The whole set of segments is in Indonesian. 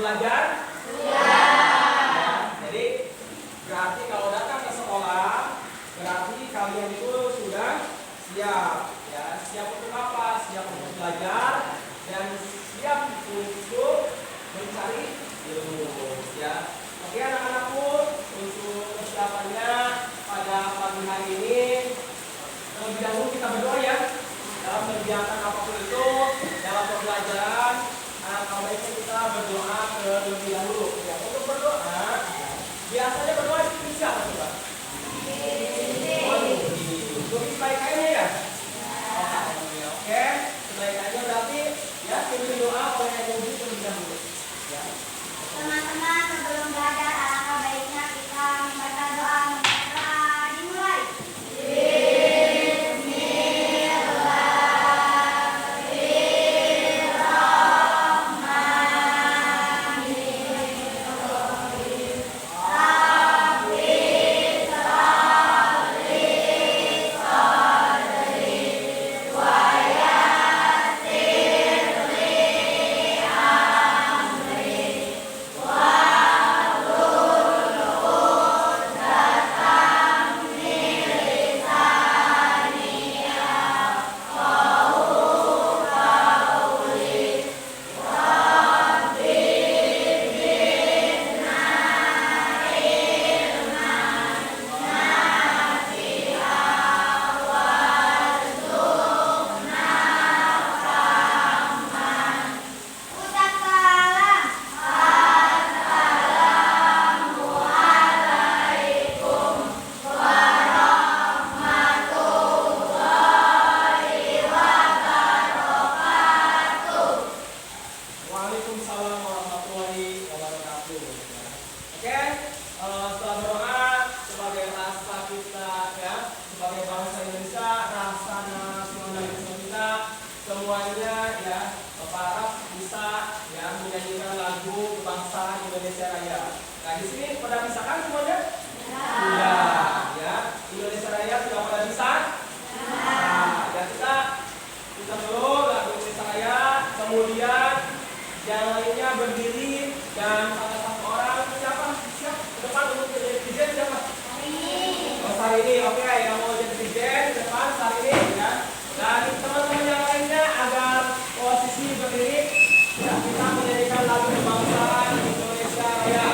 belajar? Ya, jadi berarti kalau datang ke sekolah, berarti kalian itu sudah siap. Ya, siap untuk apa? Siap untuk belajar dan siap untuk mencari ilmu. Ya, oke anak-anakku, untuk persiapannya pada pagi hari ini, terlebih dahulu kita berdoa ya. Dalam kegiatan apapun itu, dalam pembelajaran, alangkah baiknya kita berdoa terlebih dahulu. Ya, untuk berdoa, biasanya berdoa itu siapa coba? Untuk kebaikannya ya? Oke, kebaikannya berarti ya pilih doa oleh yang wujud terlebih dahulu. Ya. Teman-teman, sebelum belajar alangkah baiknya kita membaca doa membaca dimulai. Ucap salam. Waalaikumsalam warahmatullahi wabarakatuh. Oke, setelah berdoa sebagai rasa kita ya, sebagai bangsa Indonesia, rasa nasionalisme kita semuanya ya, Bapak harap bisa ya menyanyikan lagu kebangsaan Indonesia Raya. Nah di sini pada bisa kan semuanya? Sudah ya, Indonesia Raya sudah pada bisa? Nah, ya kita dulu lagu Indonesia Raya, kemudian yang lainnya berdiri dan salah satu orang siapa? Siap ke depan untuk jadi DJ siapa? Oh, Sarini, oke, yang mau jadi DJ di depan Sarini ya. Dan teman-teman yang lainnya agar posisi berdiri ya, kita menyanyikan lagu kebangsaan Indonesia Raya.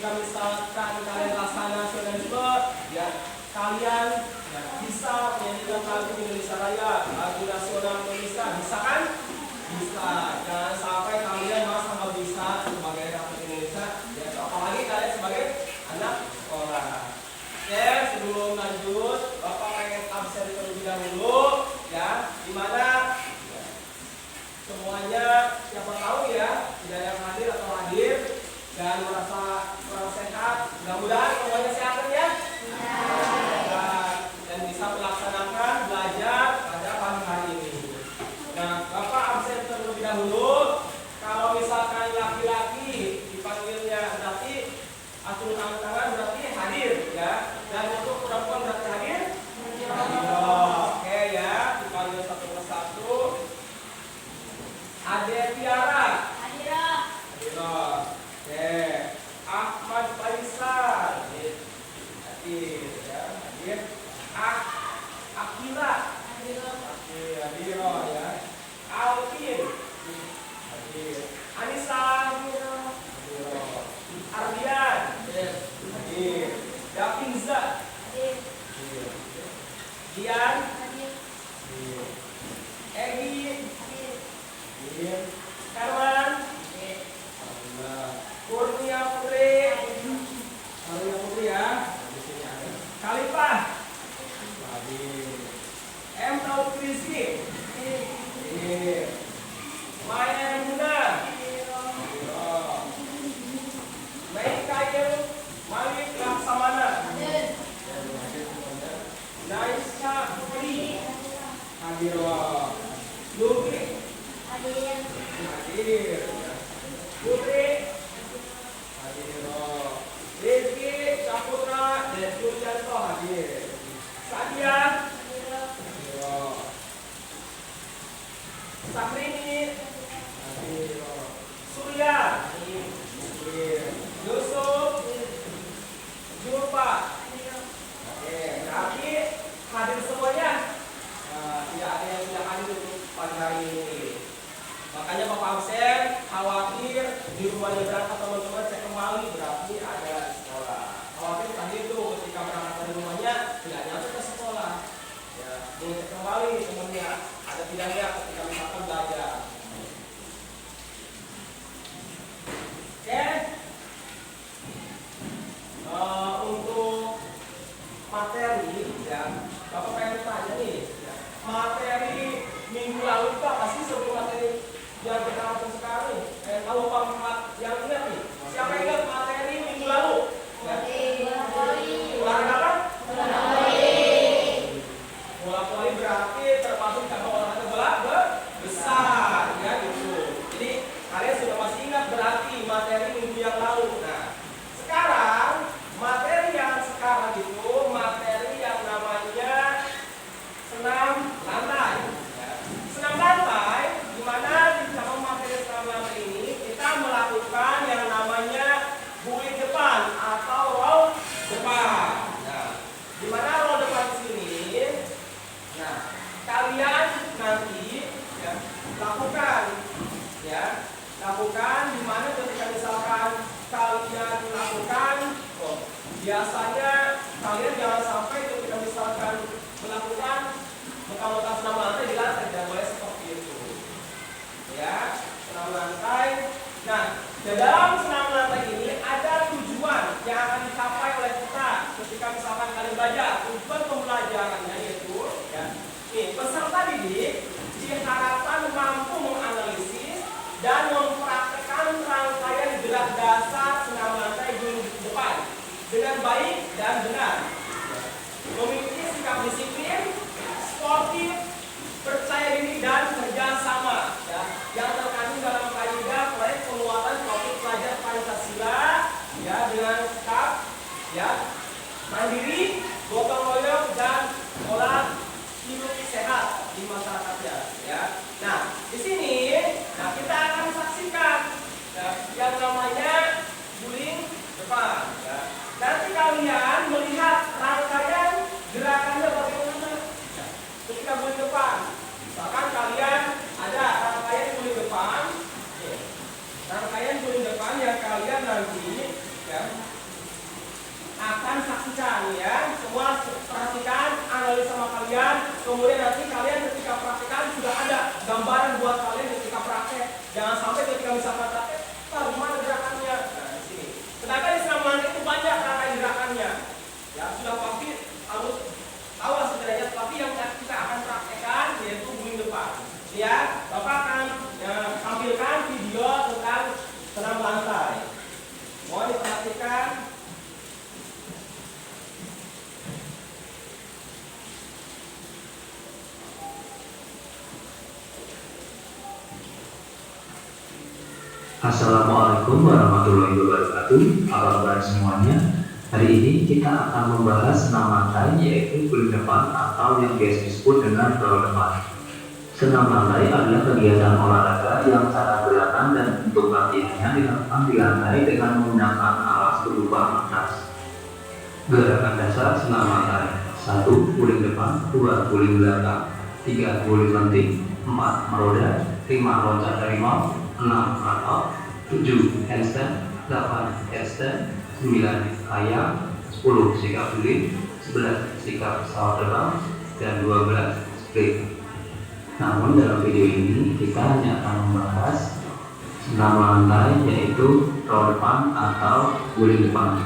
ketika misalkan kalian laksana nasionalisme, ya kalian ya, bisa menyanyikan lagu Indonesia Raya, lagu nasional Indonesia, bisa kan? Bisa. Jangan sampai kalian merasa nggak bisa sebagai rakyat Indonesia, ya apalagi kalian sebagai anak sekolah. Oke, sebelum lanjut, Bapak pengen absen terlebih dahulu, ya, dimana ya, semuanya siapa tahu ya tidak yang hadir atau hadir dan merasa kurang sehat. Mudah-mudahan semuanya sehat ya. Dan bisa melaksanakan belajar pada pagi hari ini. Nah, Bapak absen terlebih dahulu. Kalau misalkan laki-laki dipanggilnya berarti atur tangan berarti hadir ya. Dan untuk perempuan berarti hadir. Oke ya, dipanggil satu persatu. Ade Tiara. Hadir. Oke. Ahmad Faisal. Hadir ya. Hadir. Akila. Hadir ya. Alvin. Hadir. Anissa. Hadir. Ardian. Hadir. Davinza. Hadir. Dian. Hadir. Egi. Hadir. Herman. Hadir. Kurnia Putri. Kurnia Putri ya. Di sini ada. Khalifah. Hadir. M. Taufik Rizky. Hadir. Maya Muna. Meikail Malik Laksamana. Naisha Putri. Hadir. Luki. Hadir. Putri. Hadir. Rizky Saputra dan Julianto hadir. Sadia. Hadir. Sakrini. Hadir. Surya. Hadir. Yusuf. Julpa. Oke, berarti hadir semuanya. Tidak ada yang tidak hadir untuk pagi hari ini. Makanya Bapak absen, khawatir di rumahnya berangkat teman-teman cek kembali berarti ada di sekolah. Khawatir tadi itu ketika berangkat dari rumahnya tidak nyampe ke sekolah. Ya, cek kembali temannya ada tidaknya ketika misalkan belajar. Oke. Untuk materi ya, Bapak pengen tanya nih, ya, materi minggu lalu itu apa sih sebelum materi yang kita lakukan sekarang nih? Tahu Pak yang ingat nih? Siapa ingat materi minggu lalu? Ya. Olahraga apa? Bola voli berarti termasuk cabang olahraga bola besar, ya gitu. Jadi kalian sudah masih ingat berarti materi minggu yang lalu. Nah, sekarang materi yang sekarang itu materi yang namanya senam lantai. Senam lantai, di mana di dalam materi senam lantai ini kita melakukan yang namanya bulit depan atau roll depan. Nah, di mana roll depan di sini, nah kalian nanti ya, lakukan di mana ketika misalkan kalian lakukan, biasanya kalian jangan sampai ketika misalkan melakukan mentang-mentang senam lantai di lantai, tidak boleh seperti itu. Ya, senam lantai. Nah, di dalam senam lantai ini ada tujuan yang akan dicapai oleh kita ketika misalkan kalian belajar. Tujuan pembelajarannya yaitu, ya, peserta didik diharapkan mampu menganalisis dan mempraktekkan rangkaian gerak dasar senam lantai di depan dengan baik dan benar. Memiliki sikap disiplin, sportif, percaya diri dan kerja sama, ya, yang terkandung dalam kaidah proyek penguatan topik pelajar Pancasila, ya, dengan sikap, ya, mandiri, gotong royong dan perhatikan ya, semua perhatikan, analisa sama kalian. Kemudian nanti kalian ketika praktekan sudah ada gambaran buat kalian ketika praktek. Jangan sampai ketika misalkan praktek, mana gerakannya? Nah di sini. Sedangkan di senam lantai itu banyak rangkaian gerakannya. Ya sudah pasti harus tahu lah setidaknya. Tapi yang kita akan praktekkan yaitu guling depan. Ya, Bapak akan tampilkan video tentang senam lantai. Mohon diperhatikan. Assalamualaikum warahmatullahi wabarakatuh. Apa kabar semuanya? Hari ini kita akan membahas senam lantai, yaitu guling depan atau yang biasa disebut dengan roll depan. Senam lantai adalah kegiatan olahraga yang cara gerakan dan bentuk latihannya dilakukan di lantai dengan menggunakan alas berupa matras. Gerakan dasar senam lantai: 1. Guling depan, 2. Guling belakang, 3. Guling lenting, 4. Meroda, 5. Loncat harimau, 6. Run-out, 7. Handstand, 8. Headstand, 9. Kayang, 10. Sikap guling, 11. Sikap pesawat terbang, dan 12. Split. Namun dalam video ini kita hanya akan membahas senam lantai, yaitu roll depan atau guling depan.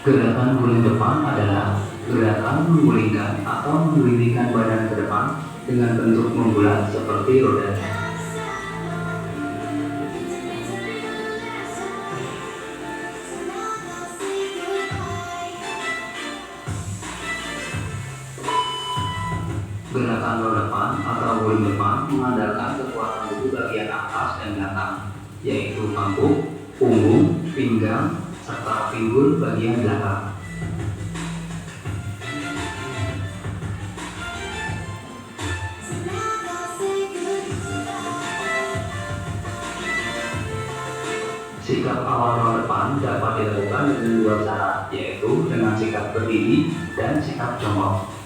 Gerakan guling depan adalah gerakan menggulingkan atau menggelindingkan badan ke depan dengan bentuk membulat seperti roda. Gerakan roll depan atau guling depan mengandalkan kekuatan tubuh bagian atas dan belakang, yaitu pangkuk, punggung, pinggang, serta pinggul bagian belakang. Sikap awal roll depan dapat dilakukan dengan dua cara, yaitu dengan sikap berdiri dan sikap jongkok.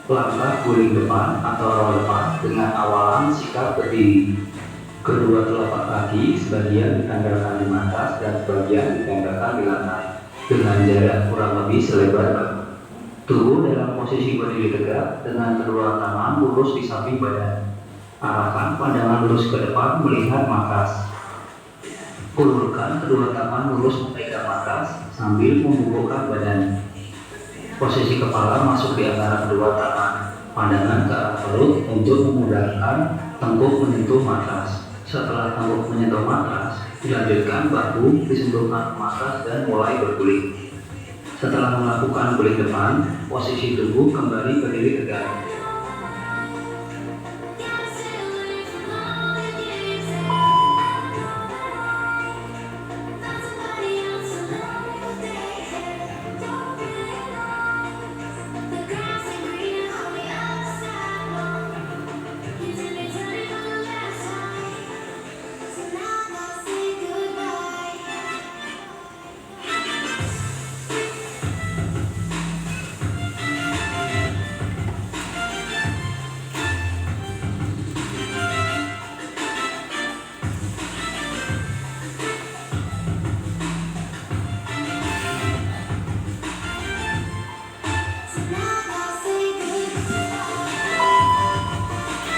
Langkah guling depan atau roll depan dengan awalan sikap berdiri. Kedua telapak kaki sebagian ditempelkan di matras dan sebagian ditempelkan di lantai dengan jarak kurang lebih selebar bahu. Tubuh dalam posisi berdiri tegak dengan kedua tangan lurus di samping badan. Arahkan pandangan lurus ke depan melihat matras. Ulurkan kedua tangan lurus memegang matras sambil membungkukkan badan. Posisi kepala masuk di antara kedua tangan. Pandangan ke arah perut untuk memudahkan tengkuk menyentuh matras. Setelah tengkuk menyentuh matras, dilanjutkan bahu disentuhkan matras dan mulai berguling. Setelah melakukan guling depan, posisi tubuh kembali berdiri tegak.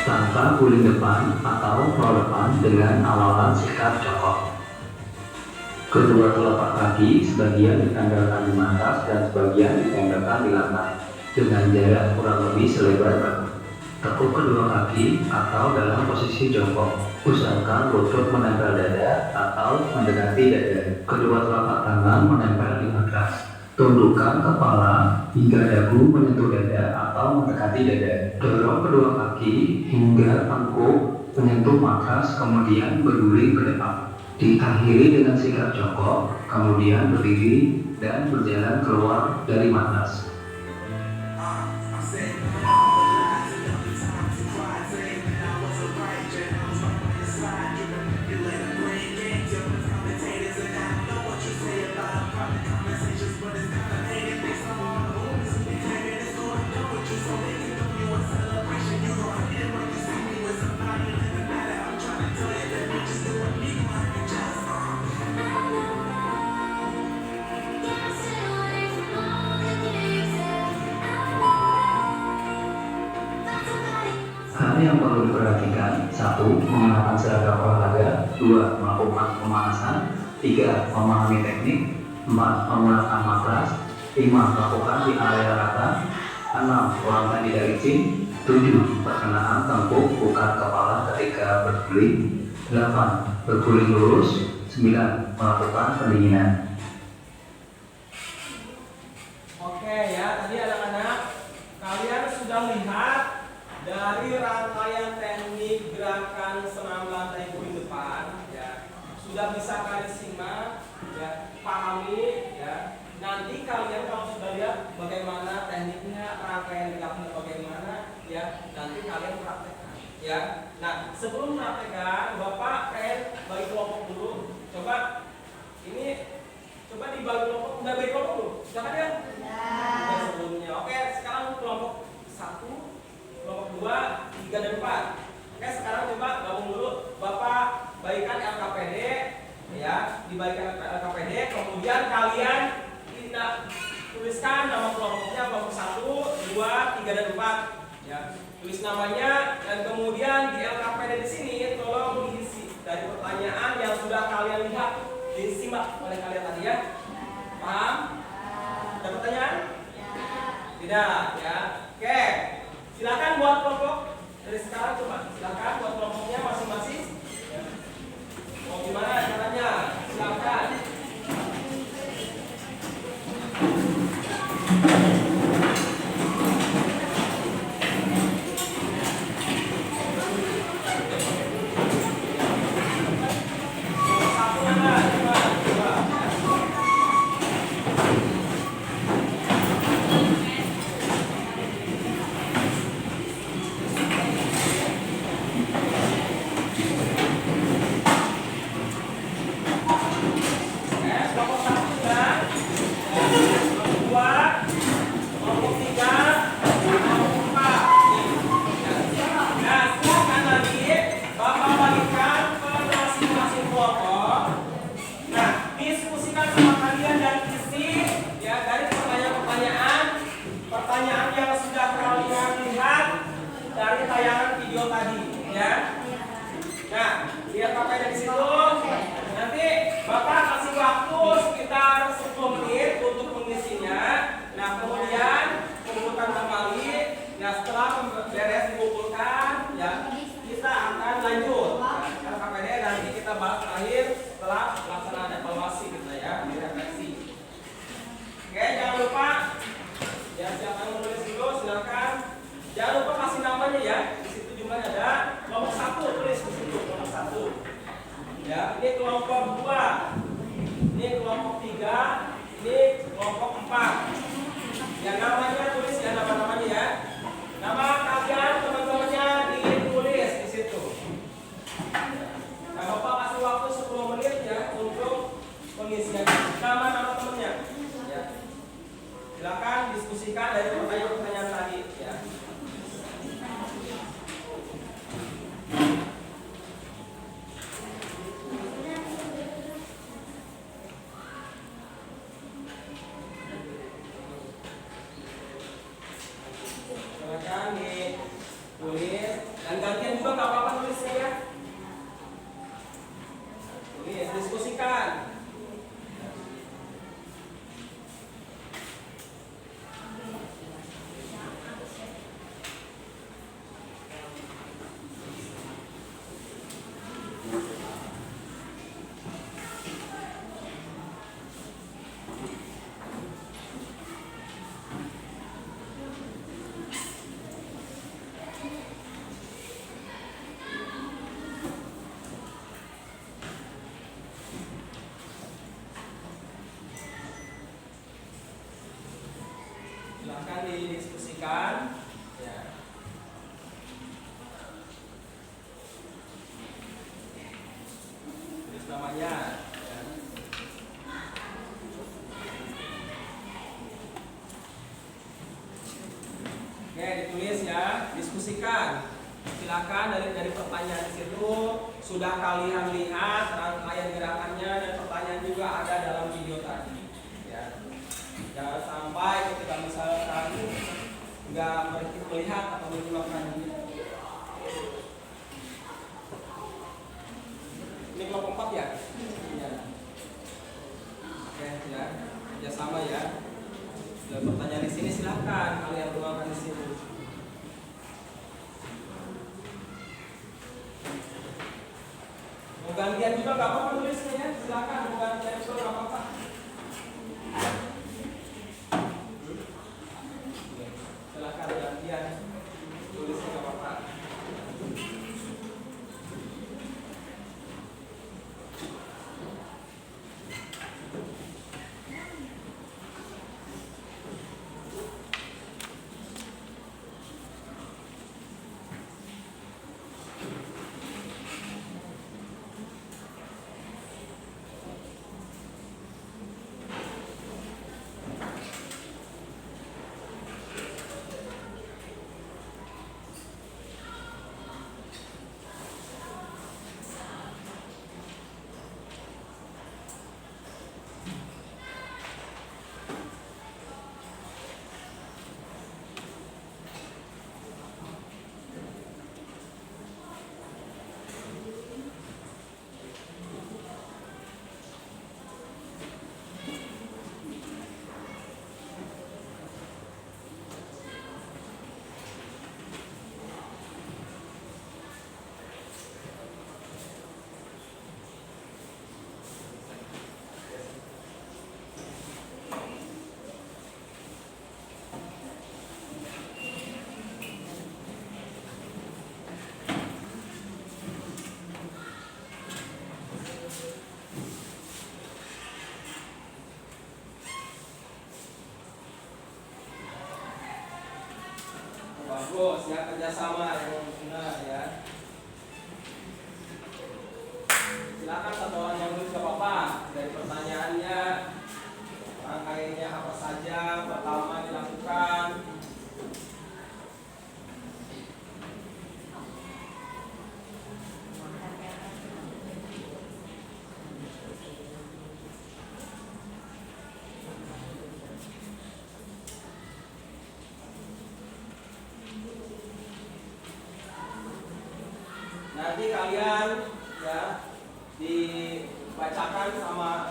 Langkah guling depan atau roll depan dengan awalan sikap jongkok. Kedua telapak kaki sebagian ditempelkan di matras dan sebagian ditempelkan di lantai dengan jarak kurang lebih selebar bahu. Tekuk kedua kaki atau dalam posisi jongkok. Usahakan lutut menempel dada atau mendekati dada. Kedua telapak tangan menempel di matras. Tundukkan kepala hingga dagu menyentuh dada atau mendekati dada. Dorong kedua kaki hingga tengkuk menyentuh matras, kemudian berguling ke depan. Diakhiri dengan sikap jongkok, kemudian berdiri dan berjalan keluar dari matras. perlu diperhatikan: 1. Mengenakan seragam olahraga, 2. Melakukan pemanasan, 3. Memahami teknik, 4. Menggunakan matras, 5. Melakukan di area rata, 6. Ruangan tidak licin, 7. Perkenaan tengkuk bukan kepala ketika berguling, 8. Berguling lurus, 9. Melakukan pendinginan. Oke ya, tadi anak-anak kalian sudah lihat dari rangkaian teknik gerakan senam lantai guling depan ya. Sudah bisa kalian simak ya, pahami ya. Nanti kalian kalau sudah lihat bagaimana tekniknya, rangkaian gerakannya bagaimana ya, nanti kalian praktekkan ya. Nah, sebelum praktekkan, Bapak pengen bagi kelompok dulu. Coba ini dibagi kelompok, udah bagi kelompok dulu. Silakan ya. Udah sebelumnya. Oke, sekarang kelompok 1, kelompok 2, 3 dan 4. Oke, sekarang coba gabung dulu. Bapak bagikan LKPD ya, dibagikan LKPD, kemudian kalian tuliskan nama kelompoknya, kelompok 1, 2, 3 dan 4 ya. Tulis namanya dan kemudian di LKPD di sini tolong diisi dari pertanyaan yang sudah kalian lihat, disimak oleh kalian tadi ya. Paham? Ada pertanyaan? Tidak ya. Oke. Silakan buat kelompok dari sekarang, coba silakan buat kelompoknya masing-masing. Mau gimana caranya? Silakan. Ya, ini kelompok 2, ini kelompok 3, ini kelompok 4. Ya, namanya tulis ya, nama-namanya ya. Nama kalian teman-temannya ditulis di situ. Nah, Bapak kasih waktu 10 menit ya untuk pengisian nama-nama temannya. Ya. Silakan diskusikan dari pertanyaan-pertanyaan tadi ya. Silahkan didiskusikan ya. Tulis namanya ya. Oke, ditulis ya, diskusikan. Silakan dari pertanyaan di situ sudah kalian lihat rangkaian gerakannya dan pertanyaan juga ada dalam video tadi. Jangan sampai ketika misalkan nggak melihat atau menyimak Gantian juga nggak apa-apa tulisnya ya, silakan gantian juga nggak apa-apa. Silakan gantian tulisnya nggak apa-apa. Bagus ya, kerjasama yang benar ya. Silakan satu orang yang tulis gak apa-apa. Dari pertanyaannya, rangkaiannya apa saja, pertama dilakukan. Nanti kalian ya dibacakan sama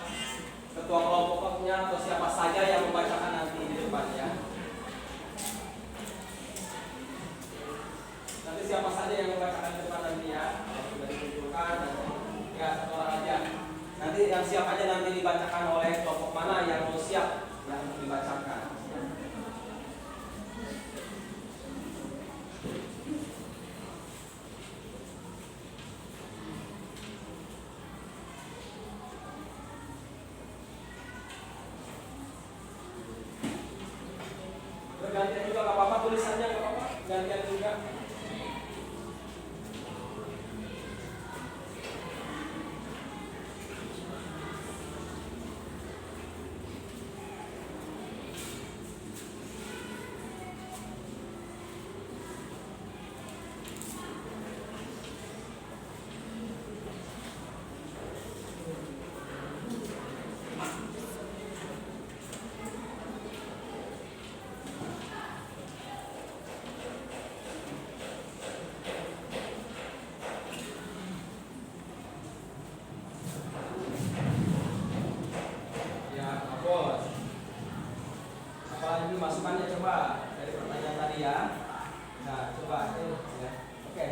ketua kelompoknya atau siapa saja yang membacakan nanti di depan ya. Nanti siapa saja yang membacakan di depan nanti ya. Sudah ditentukan ya, satu orang aja. Nanti yang siap aja nanti dibacakan oleh kelompok mana yang mau siap yang dibacakan. Gantian juga gak apa-apa, tulisannya gak apa-apa, gantian juga. Masukannya coba dari pertanyaan tadi ya. Nah, coba ya. Oke.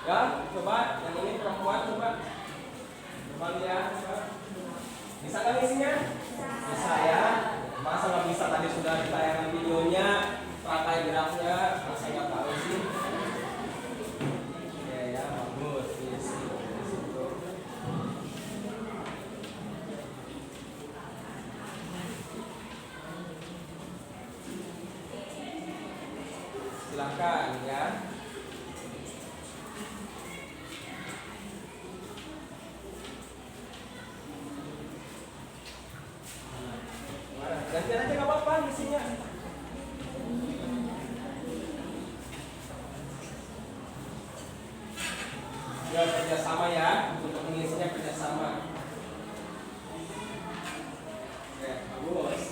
Ya, coba yang ini perempuan coba. Coba lihat. Bisa kan isinya? Bisa ya. Masa nggak bisa, tadi sudah ditayangkan videonya, pakai geraknya, saya nggak tahu sih. Oke ya, bagus. Isi. Silakan ya. Gantian aja gak apa-apa isinya. Ya, kerjasama ya, untuk mengisinya kerjasama. Oke, bagus.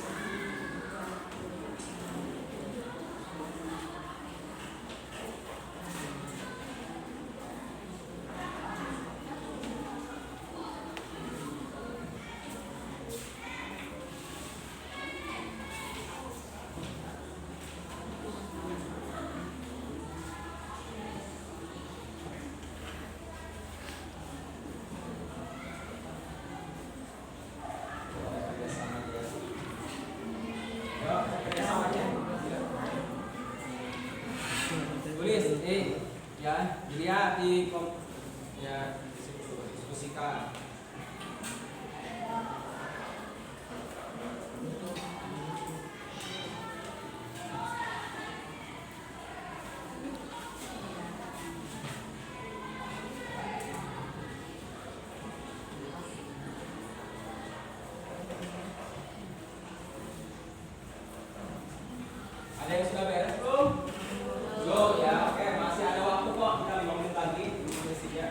Lihat ya diskusikan. Ada yang sudah beres belum? Belum ya, oke, masih ada waktu kok, kita 5 menit lagi diskusinya.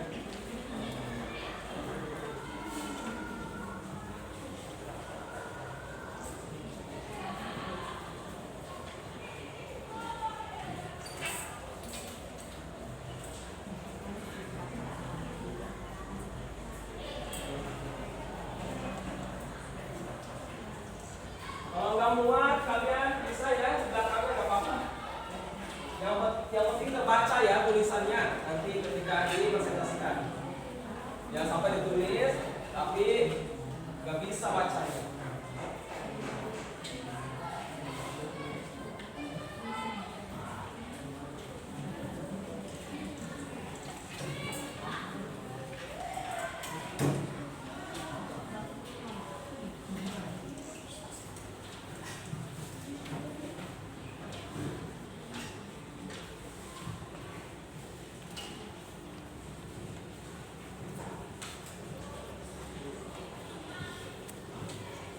Kalau nggak muat, kalian bisa ya di belakangnya nggak apa-apa. Yang penting terbaca ya tulisannya nanti ketika dipresentasikan. Jangan sampai ditulis tapi nggak bisa bacanya.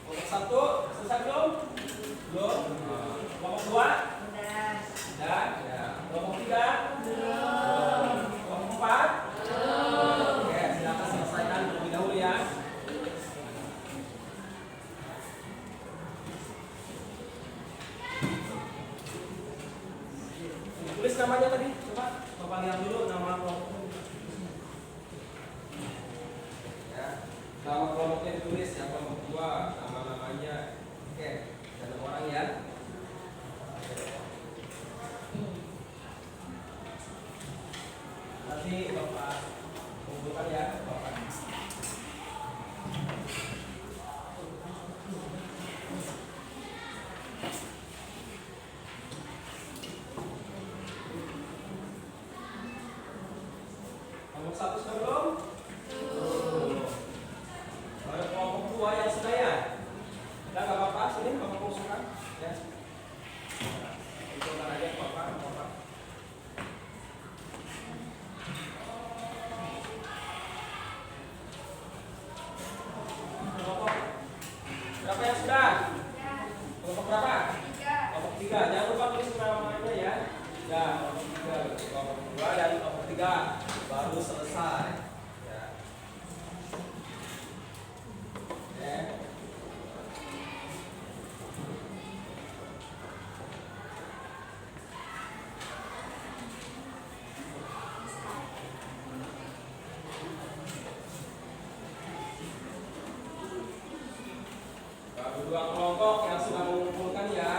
Kelompok 1 selesai belum? Belum. Kelompok 2? Sudah. Ya. Kelompok 3? Belum. Kelompok 4? Belum. Oke, silakan selesaikan terlebih dahulu ya. Tulis namanya tadi, coba Bapak lihat dulu nama kelompoknya. Ya, nama kelompoknya ditulis ya, kelompok 2, nama-namanya. Oke, ada orang ya. Nanti Bapak kumpulkan ya, Bapak. Kelompok 1 sudah belum? Belum. Baru kelompok 2 yang sudah ya? Udah nggak apa-apa, sini Bapak usulkan ya. Usulkan aja Bapak. Kelompok berapa yang sudah? Kelompok berapa? Kelompok 3. Jangan lupa tulis namanya ya. Ya, kelompok 3, kelompok 2 dan kelompok 3 baru selesai. Ya. Oke. Baru 2 kelompok yang sudah mengumpulkan ya.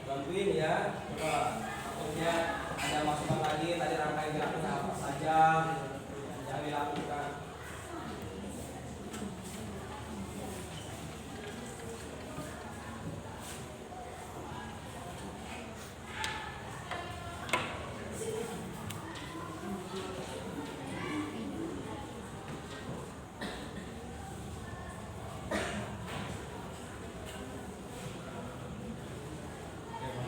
Bantuin ya, coba takutnya ada masukan lagi tadi rangkaian gerakan apa saja yang dilakukan.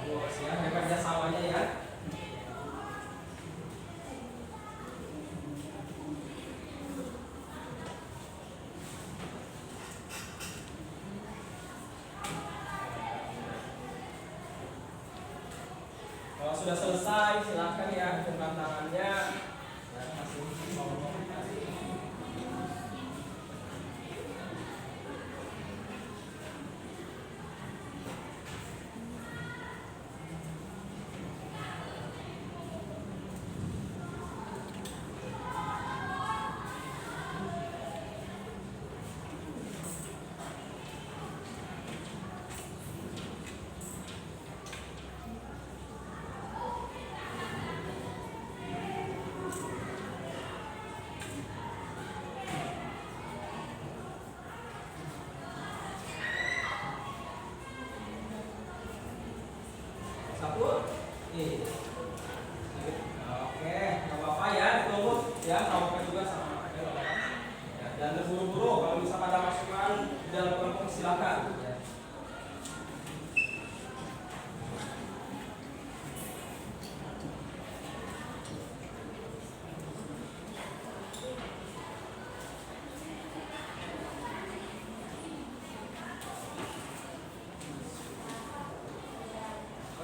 Bagus ya, kerja samanya ya. Kalau sudah selesai, silakan ya angkat tangannya. Ya, kasih komunikasi. Satu. Ini. Oke, nggak apa-apa ya, ditunggu ya, kelompoknya juga sama. Ya, dan terburu-buru kalau misalkan ada masukan dalam kelompok silakan. Ya.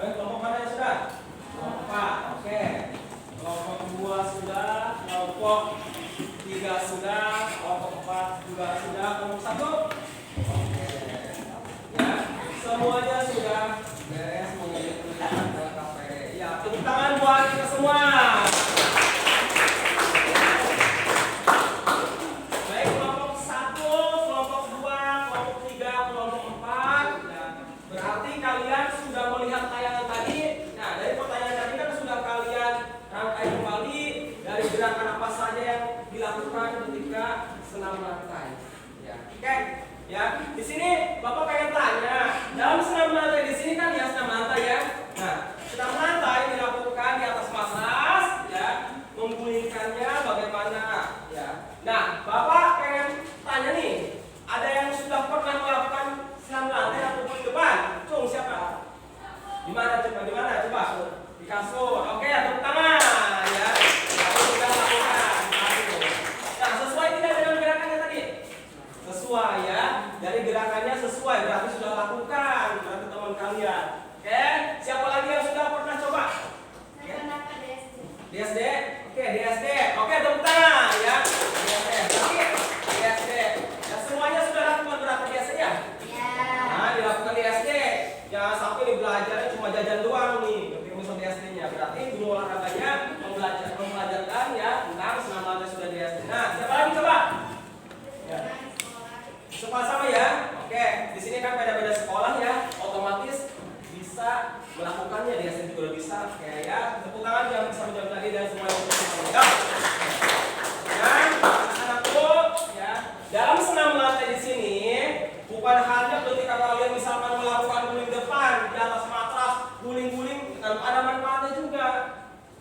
Oke, kelompok mana yang sudah? Kelompok 4, oke. Kelompok 2 sudah, kelompok 3 sudah, kelompok 4 juga sudah, kelompok 1. Oke. Ya, semuanya sudah beres mengenai penelitian KPD. Ya, tepuk tangan buat kita semua. Baik, kelompok 1, kelompok 2, kelompok 3, kelompok 4. Ya, berarti kalian sudah melihat tayangan tadi. Nah, dari pertanyaan tadi kan sudah kalian rangkai kembali dari gerakan apa saja yang dilakukan ketika senam lantai. Ya, oke. Ya, di sini Bapak pengen tanya, dalam senam lantai di sini kan ya senam lantai ya. Nah, senam lantai dilakukan di atas matras, ya, menggulingkannya bagaimana, ya. Nah, Bapak pengen tanya nih, ada yang sudah pernah melakukan senam lantai atau guling depan? Cung, siapa? Di mana coba? Di mana coba? Di kasur. Oke, tepuk tangan, ya. Aku sudah lakukan. Nah, sesuai tidak dengan gerakannya tadi? Sesuai ya. Dari gerakannya sesuai, berarti sudah lakukan, berarti teman kalian. Oke, siapa lagi yang sudah pernah coba? Saya pernah ke DSD. DSD? Oke, DSD. Oke, tepuk tangan ya. DSD. Oke, DSD. Ya, semuanya sudah lakukan berarti DSD ya? Ya. Nah, dilakukan di SD. Jangan sampai nih belajarnya cuma jajan doang nih. Ketika misal di SD-nya, berarti guru olahraganya mengajarkan ya tentang senam lantai sudah di SD. Nah, siapa lagi coba? Ya. Sekolah sama ya. Oke, di sini kan beda-beda sekolah ya, otomatis bisa melakukannya di SD juga bisa. Oke ya, tepuk tangan yang bisa menjawab tadi dan semua yang bisa menjawab. Dan anak-anakku ya, dalam senam lantai di sini bukan hanya ketika kalian misalkan melakukan guling depan di atas matras, guling-guling, ada manfaatnya juga.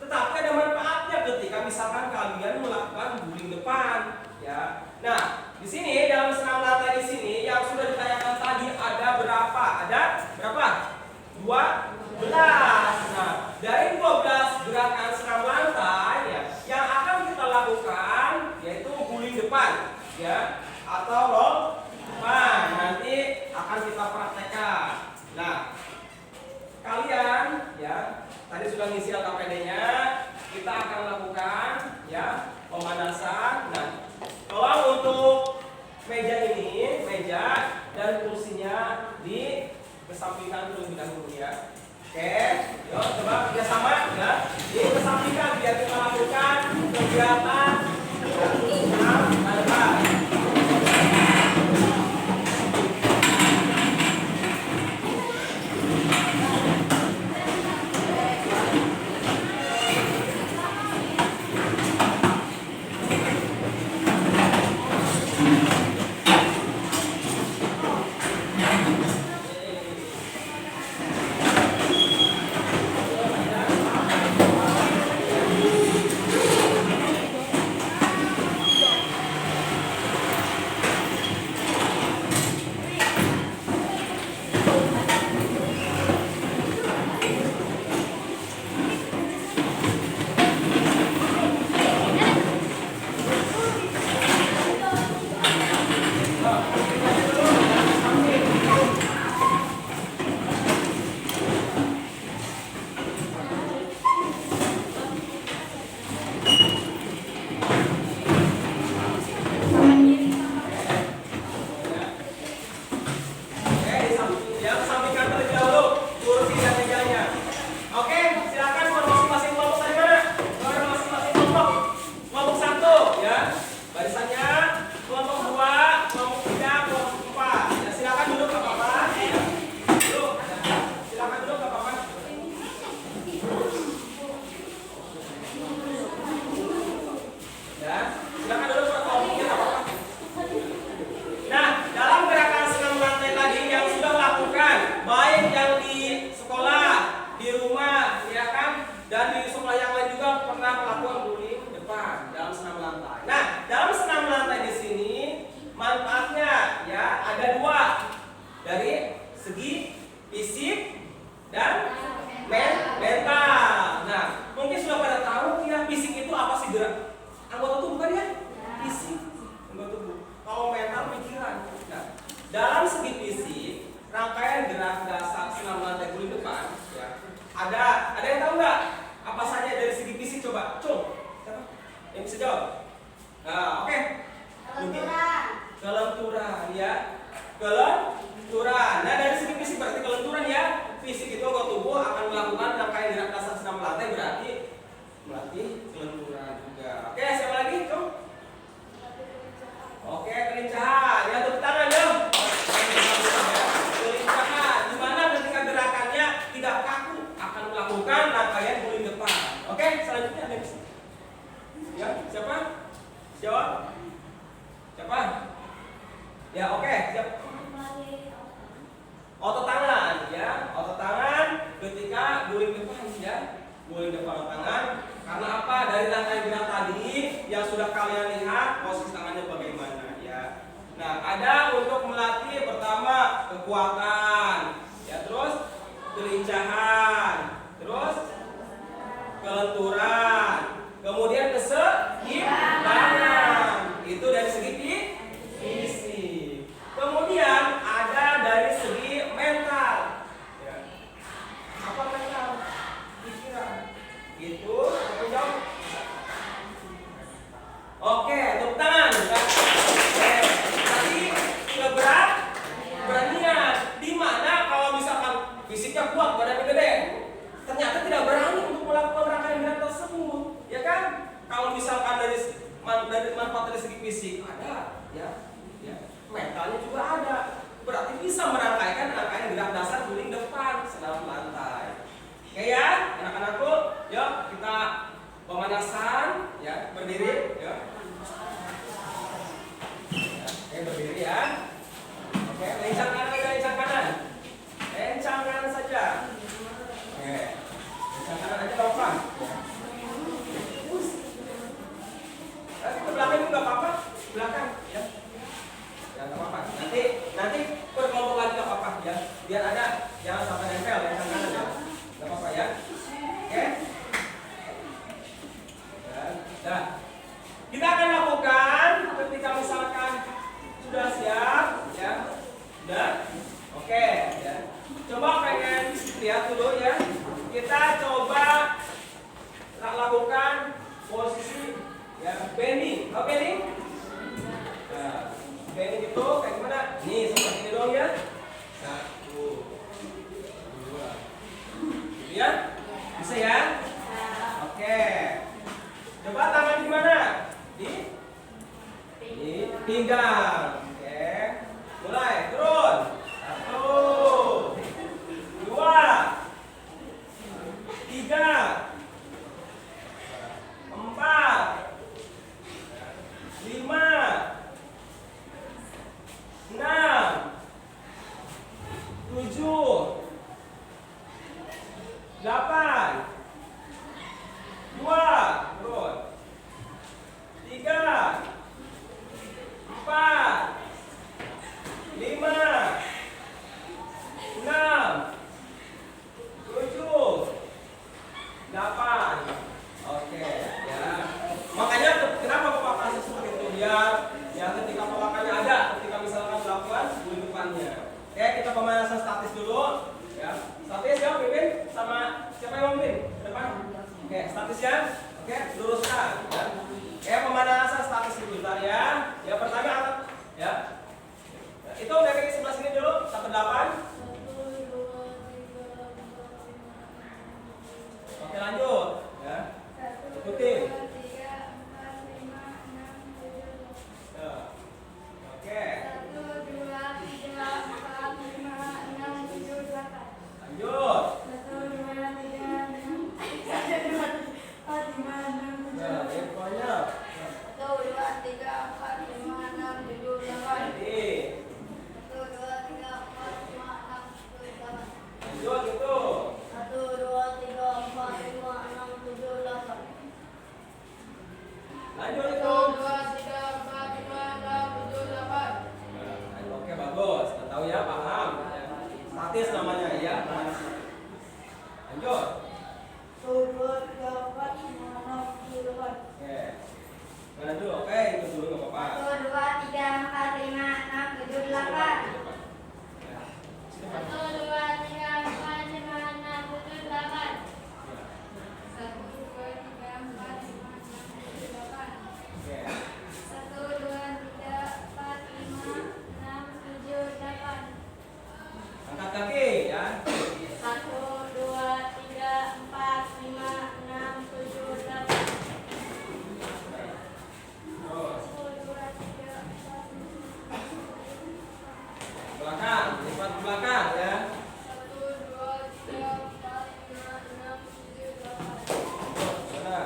Tetapi ada manfaatnya ketika misalkan kalian melakukan guling depan, ya. Nah, di sini dalam senam lantai di sini yang sudah ditayangkan tadi ada berapa? Ada berapa? 12. Nah, dari 12 gerakan senam lantai ya, yang akan kita lakukan yaitu guling depan, ya, atau roll depan. Nanti akan kita praktekkan. Nah, kalian ya tadi sudah ngisi LKPD-nya, kita akan lakukan ya pemanasan. Nah, tolong untuk meja ini, meja dan kursinya dikesampingkan terlebih dahulu ya. Oke, yuk coba kerjasama ya. Dikesampingkan biar kita lakukan kegiatan senam lantai. fisik dan mental. Nah, mungkin sudah pada tahu ya fisik itu apa sih, gerak anggota tubuh kan ya? Fisik, anggota tubuh. Kalau mental pikiran. Nah, dalam segi fisik, rangkaian gerak dasar senam lantai guling depan ya. Ada yang tahu nggak apa saja dari segi fisik? Coba, Cung. Siapa? Yang bisa jawab? Nah, oke. Kelenturan ya. Kelenturan. Nah, dari segi fisik berarti kelenturan ya. Fisik itu anggota tubuh akan melakukan rangkaian gerak dasar senam lantai, berarti melatih kelenturan juga. Oke, siapa lagi, Cung? Oke, kelincahan. Ya, tepuk tangan dong. Kelincahan. Di mana ketika gerakannya tidak kaku akan melakukan rangkaian guling depan. Oke, selanjutnya ada yang bisa. Ya, siapa? Jawab. Siapa? Ya, oke, siap. Otot tangan ya, otot tangan ketika guling depan ya, guling depan otot tangan. Karena apa? Dari rangkaian gerak tadi yang sudah kalian lihat posisi tangannya bagaimana ya. Nah, ada untuk melatih pertama kekuatan, ya, terus kelincahan, terus kelenturan, kemudian keseimbangan. Itu dari segi fisik. Kemudian ada dari segi mental. Ya. Apa mental? Pikiran. Itu menjawab. Oke, tepuk tangan. Oke. Tadi keberanian. Di mana kalau misalkan fisiknya kuat, badannya gede, ternyata tidak berani untuk melakukan rangkaian gerak tersebut, ya kan? Kalau misalkan dari manfaat dari segi fisik ada, ya. Mentalnya juga ada, berarti bisa merangkaikan rangkaian gerak dasar guling depan senam lantai. Oke ya, anak-anakku, yuk kita pemanasan, ya, berdiri, ya. Oke, berdiri ya. Oke, lencang kanan aja, lencang kanan, lencang kanan saja. Oke, lencang kanan aja pelan-pelan. Ke belakang juga apa-apa, belakang, ya. Ya, nggak apa-apa. Nanti berkelompok lagi nggak apa-apa ya. Biar ada, jangan sampai nempel ya kanan ya. Nggak apa-apa ya. Oke. Nah, kita akan lakukan ketika misalkan sudah siap, ya. Sudah. Oke. Ya. Coba pengen lihat dulu ya. Kita coba lakukan posisi ya bending. Oke nih. Nah. Kayak gitu, kayak gimana? Nih, seperti ini dong ya. 1, 2. Ya? Bisa ya? Oke. Coba tangan gimana? Di pinggang. Oke. Mulai, turun. 1, 2, 3, 4, 5, 6, 7, 8, 2, turun, 3, 4, 5, 6, 7, 8. Oke ya. Makanya kenapa Bapak kasih seperti itu, biar ya ketika pelakannya ada, ketika misalkan melakukan guling depannya. Oke, kita pemanasan statis dulu ya. Statis ya, Pimpin sama siapa yang mau Lanjut. 1, 2, 3, 4, 5, 6, 7, 8. Oke. Mana dulu? Oke, itu dulu nggak apa-apa. 1, 2, 3, 4, 5, 6, 7, 8. Ya. 1, 2, 3, 4, 5, 6, 7, 8. 1, 2, 3, 4, 5, 6, 7, 8. Oke. 1, 2, 3, 4, 5, 6, 7, 8. Angkat kaki ya. 1, 2, 3, 4, 5, 6, 7, 8. Terus 1, 2, 3, 4, 5, 6, 7, 8. belakang, lipat ke belakang ya. 1, 2, 3, 4, 5, 6, 7, 8. Mana?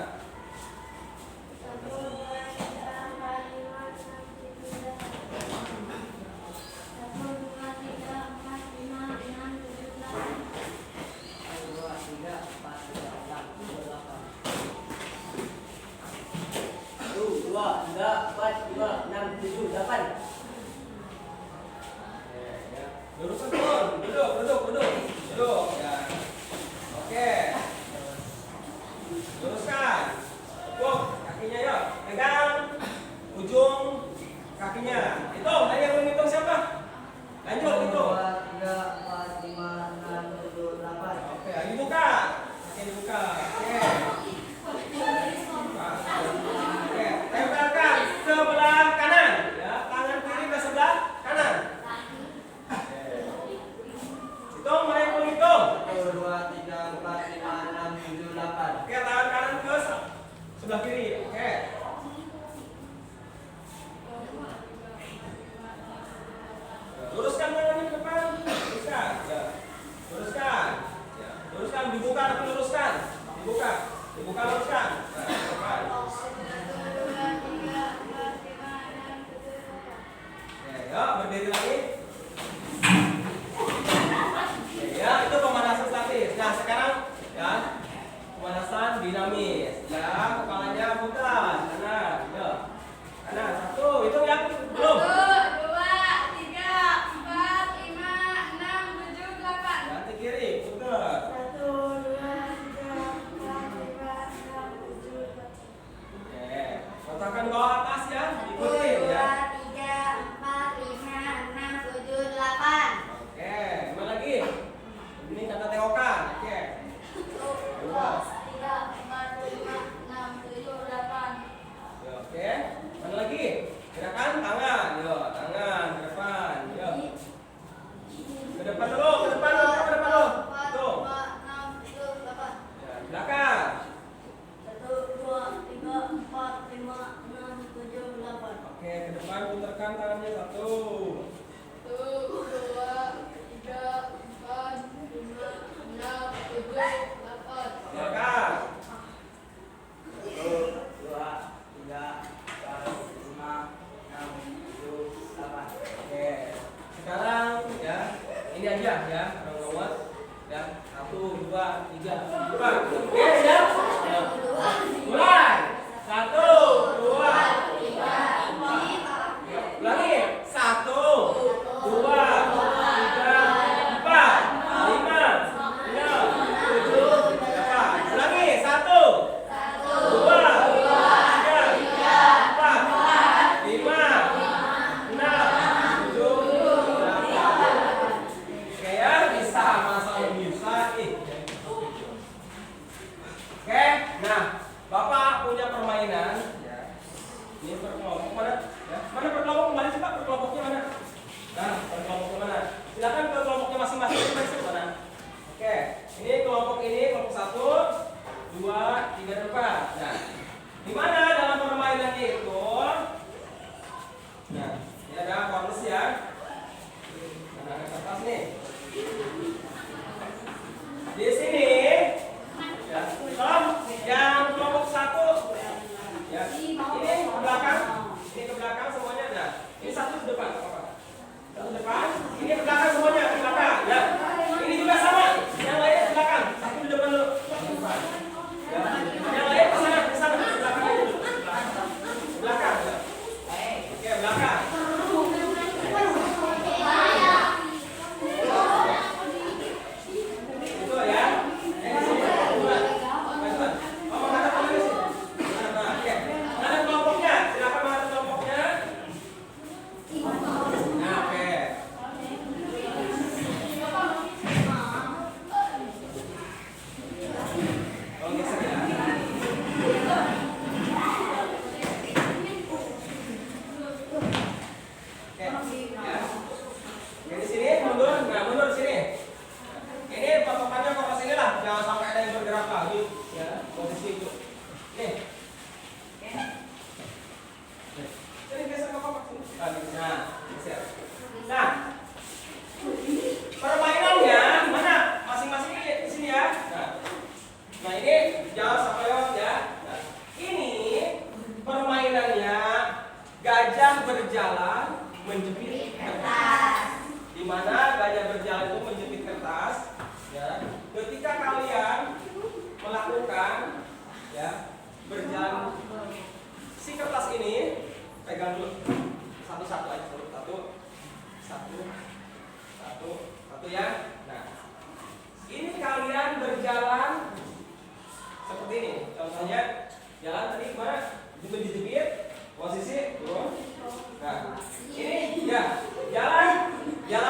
1, 2, 3, 4, 5, 6, 7, 8. 1, 2, 3, 4, 5, 6, 7, 8. 1, 2, 3, 4, 5, 6, 7, 8. 1, 2, 3, 4, 5, 6, 7, 8. Oke, ya. Luruskan turun. Duduk ya. Oke. Luruskan. Tepuk kakinya yuk. Pegang ujung kakinya. Hitung. Tadi yang menghitung siapa? Lanjut 1, hitung. 2, 3, 4, 5, 6, 7, 8. Oke, lagi dibuka. Kaki dibuka. Oke. Oke, tempelkan sebelah kanan. Ya, tangan kiri ke sebelah kanan. Oke. Hitung, mulai menghitung. 1, 2, 3, 4, 5, 6, 7, 8. Oke, tangan kanan ke sebelah kiri. Oke. Luruskan tangannya ke depan. Luruskan. Ya. Luruskan. Ya. Luruskan, dibuka tapi luruskan. Dibuka. Dibuka luruskan. Nah, ke depan. 1, 2, 3, 4, 5, 6, 7, 8. Oke, yuk berdiri lagi. Oke, ya, itu pemanasan statis. Nah, sekarang ya pemanasan dinamis. Ya, kepalanya putar kanan. Ya. Kanan satu. Itu yang belum. 1, 2, 3, 4, 5, 6, 7, 8. Ganti kiri, putar. 1, 2, 3, 4, 5, 6, 7, 8. Oke, kotakan bawah atas ya, 1, ikutin 2, ya. 3, 4, 5, 6, 7, 8. Oke, gimana lagi? Ini kata teokan. Oke. 1, 2, 3, 4, 5, 6, 7, 8. Ya, oke. Mana lagi? Gerakan tangan. Yo, tangan ke depan. Yo. Ke depan dulu, ke depan dulu, ke depan dulu. 4, Tuh. 5, 6, 7, 8. Ya, belakang. 1, 2, 3, 4, 5, 6, 7, 8. Oke, ke depan putarkan tangannya satu. 1, 2, 3, 4, 5, 6, 7, 8. Belakang. 1, 2, 3, 4, 5, 6, 7, 8. Oke. Sekarang ya, ini aja ya, orang ngawat. Ya, 1, 2, 3, 4. Oke, ya. Ya. Mulai. 1, 2, 3, 4. Ulangi. 1, 2, 3, 4, 5, 6, 7, 8. Ulangi. 1, 2, 3, 4, 5, 6, 7, 8. Oke ya, bisa, masa bisa. Oke, nah Bapak punya permainan ya. pegang dulu. Satu-satu aja, satu ya. Nah, ini kalian berjalan seperti ini. Contohnya jalan tadi gimana? Dijepit, posisi turun. Nah, ini ya jalan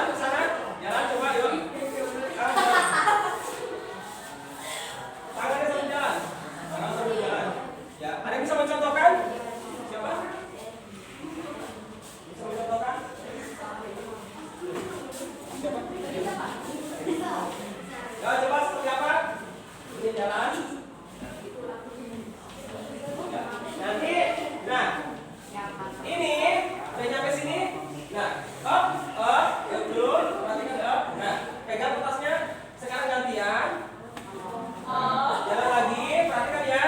ke sana, jalan coba yuk. Tangannya sambil jalan, Ya, ada yang bisa mencontohkan? Siapa? Bisa mencontohkan? Siapa? Ya, coba seperti apa? Ini jalan. Ya, nanti, nah, ini udah nyampe sini. Nah, up, ya turun, perhatikan up. Nah, pegang kertasnya. Sekarang gantian. Jalan lagi, perhatikan ya.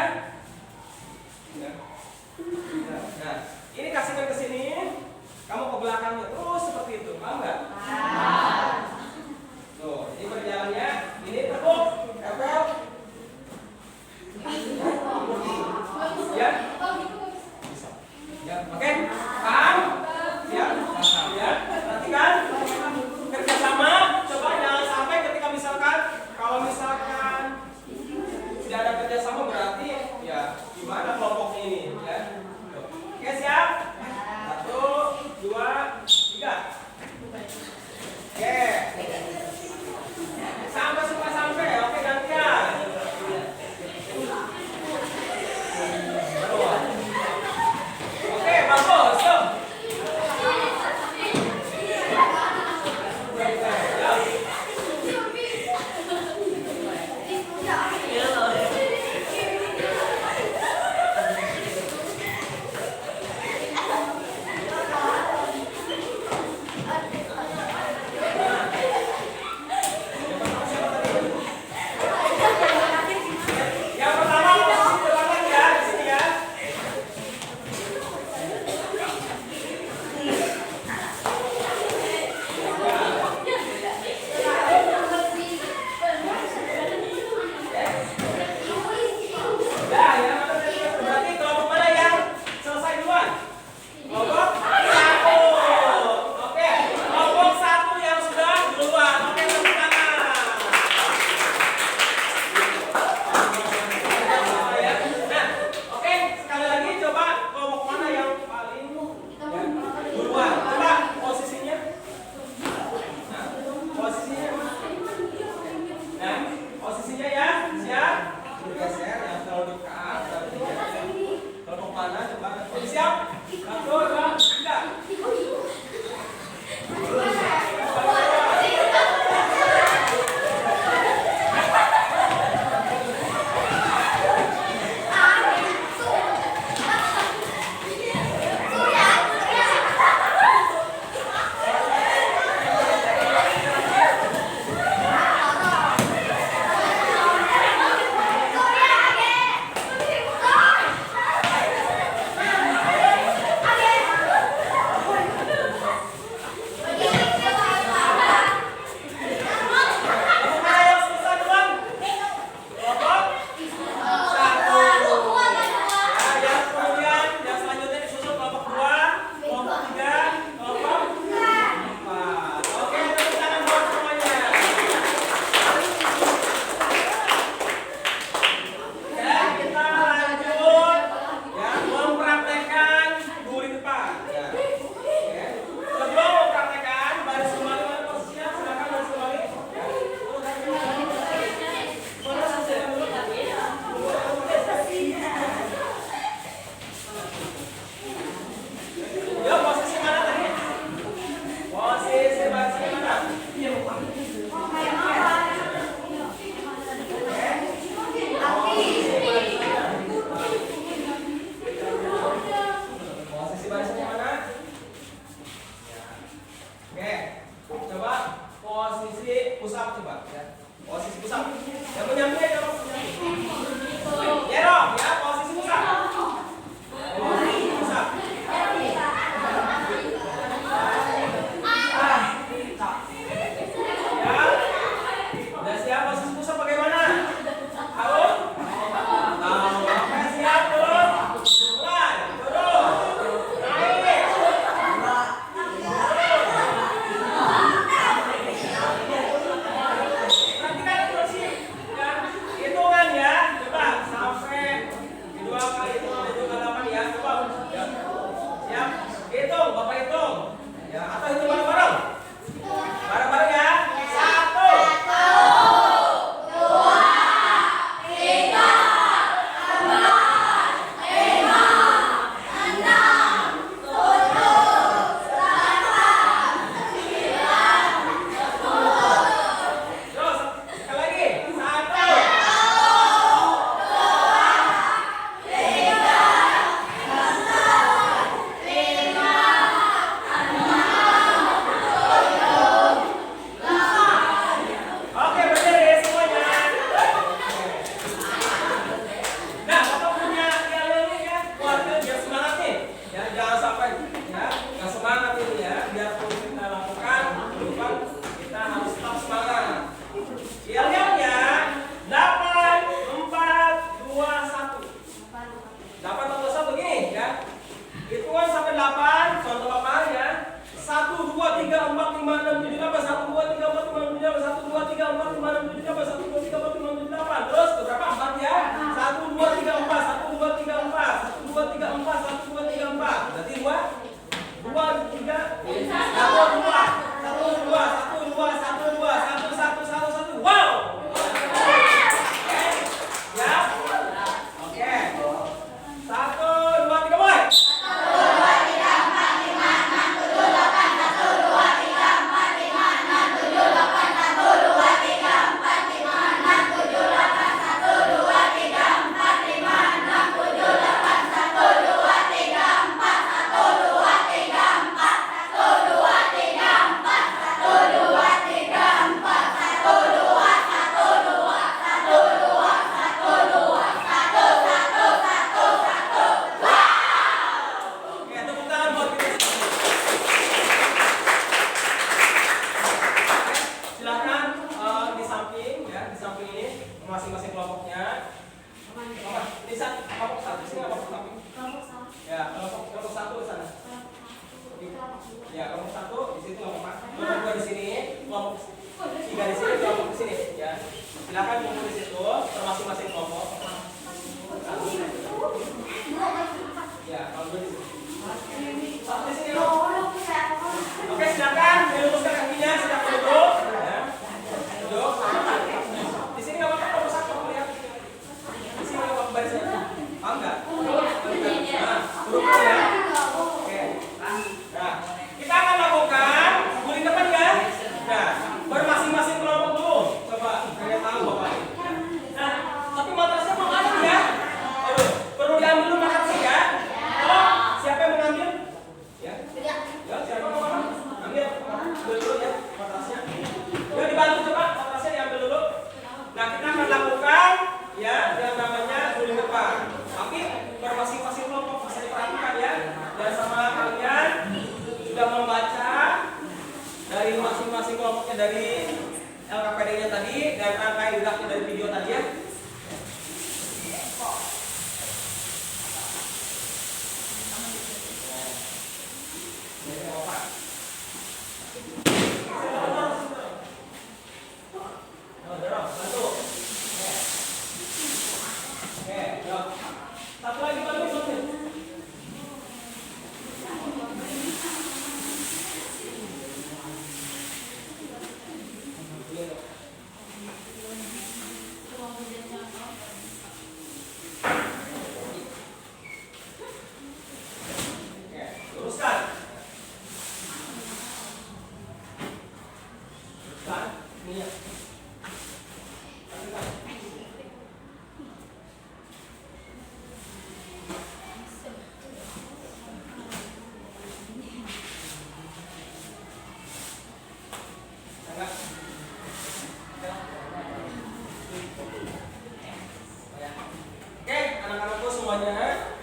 Nah, ini kasihkan ke sini. Kamu ke belakangnya terus seperti itu, paham nggak? Tuh, ini berjalannya. Ini tepuk, kepel. Ya. Bisa. Ya, oke. Paham? Ya. Ya. Perhatikan. Kerjasama. Coba jangan sampai ketika misalkan, kalau misalkan tidak ada kerjasama berarti ya gimana kelompoknya ini, ya. Oke, siap? 1, 2, 3. Oke. Sampai. Oke, gantian. Oke, bagus. Stop. Yang pertama posisi belakang ya, di sini ya. Ya, yang mana tadi? Berarti kelompok mana yang selesai duluan? Kelompok 1. Oke, kelompok 1 yang sudah duluan. Oke, tepuk tangan. Nah, oke, sekali lagi coba kelompok mana yang paling duluan. Coba posisinya. Nah, posisinya. Nah, posisinya ya, siap. Bergeser yang terlalu dekat. Kelompok mana? Coba. Oke, siap. 1, 2, 3. Kelompok mana yang selesai duluan? Kelompok 1. Ya, yang kemudian yang selanjutnya disusul kelompok 2, kelompok 3, kelompok 4. Oke, tepuk tangan buat semuanya. Ya, kita lanjut ya mempraktekkan guru di depan. Ya. Oke. Sebelum mempraktekkan baris kembali mana posisinya? Silakan baris kembali. Ya. Mana selesaikan dulu? Ya, posisi mana tadi? Posisi barisnya mana? Posisi barisnya mana? Oke, coba posisi push up coba ya. Posisi push up. Yang punya ya, Jero, ya posisi push up. Posisi push up. Ya. Udah siap posisi push up bagaimana? Tahu? Tahu. Oke, siap turun. Mulai. Turun. Naik. masing-masing kelompoknya. Ini kelompok satu sini kelompok satu. Ya, kelompok satu di sana. Ya, kelompok satu di situ kelompok 4. Kelompok 2 di sini, kelompok 3 di sini, kelompok di sini. Ya, silakan kumpul di situ, masing-masing kelompok. Ya, kalau dua di sini. Satu di sini loh. Oke, silakan diluruskan kakinya, silakan duduk. Ya. Duduk. Di sini nggak apa-apa kelompok satu lihat. Di sini nggak apa-apa barisnya. Paham nggak? Nah, duduk ya. Oke. Nah, kita akan lakukan guling depan ya. Nah, bermasing-masing kelompok dulu. Coba kalian tahu bapak. Nah, tapi matrasnya mau ada ya. Aduh, perlu diambil dulu matrasnya ya. Oh, siapa yang mengambil? Ya. Ya, siapa mau ambil? Ambil dulu ya matrasnya. Ya, dibantu coba matrasnya diambil dulu. Nah, kita akan lakukan ya yang namanya guling depan. Tapi bermasing-masing kelompok bisa diperhatikan ya. Dan sama kalian sudah membaca dari masing-masing kelompoknya dari LKPD-nya tadi dan rangkaian geraknya dari video tadi ya. Satu lagi bantu. Luruskan. Ini ya. Oke, anak-anakku semuanya,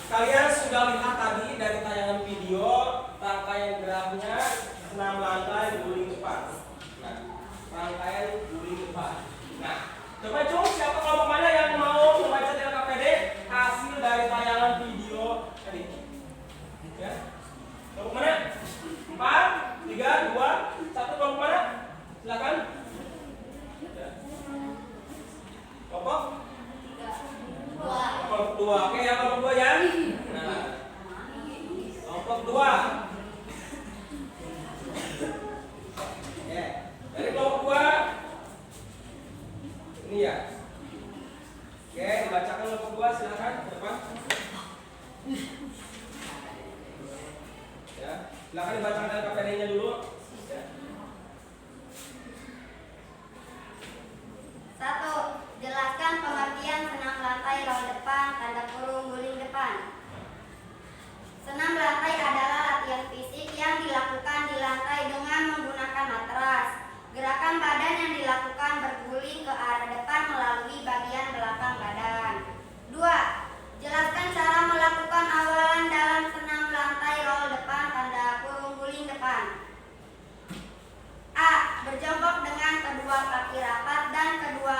kalian sudah lihat tadi dari tayangan video rangkaian geraknya 6 lantai guling depan. Nah, rangkaian guling depan. Nah, coba siapa kelompok mana yang mau membaca di LKPD hasil dari tayangan video tadi? Ya, kelompok mana? 4, 3, 2, 1 kelompok mana? Silakan. Ya. Kelompok 2. Oke ya, kelompok 2 ya. Nah, kelompok 2. Ya, dari kelompok 2 ini ya. Oke, dibacakan kelompok 2 silakan ke depan. Ya, silakan dibacakan LKPD-nya dulu. Ya. 1. Jelaskan pengertian senam lantai roll depan, tanda kurung guling depan. Senam lantai adalah latihan fisik yang dilakukan di lantai dengan menggunakan matras. Gerakan badan yang dilakukan berguling ke arah depan melalui bagian belakang badan. 2. Jelaskan cara melakukan awalan dalam senam lantai roll depan, tanda kurung guling depan. A. Berjongkok dengan kedua kaki rapat dan kedua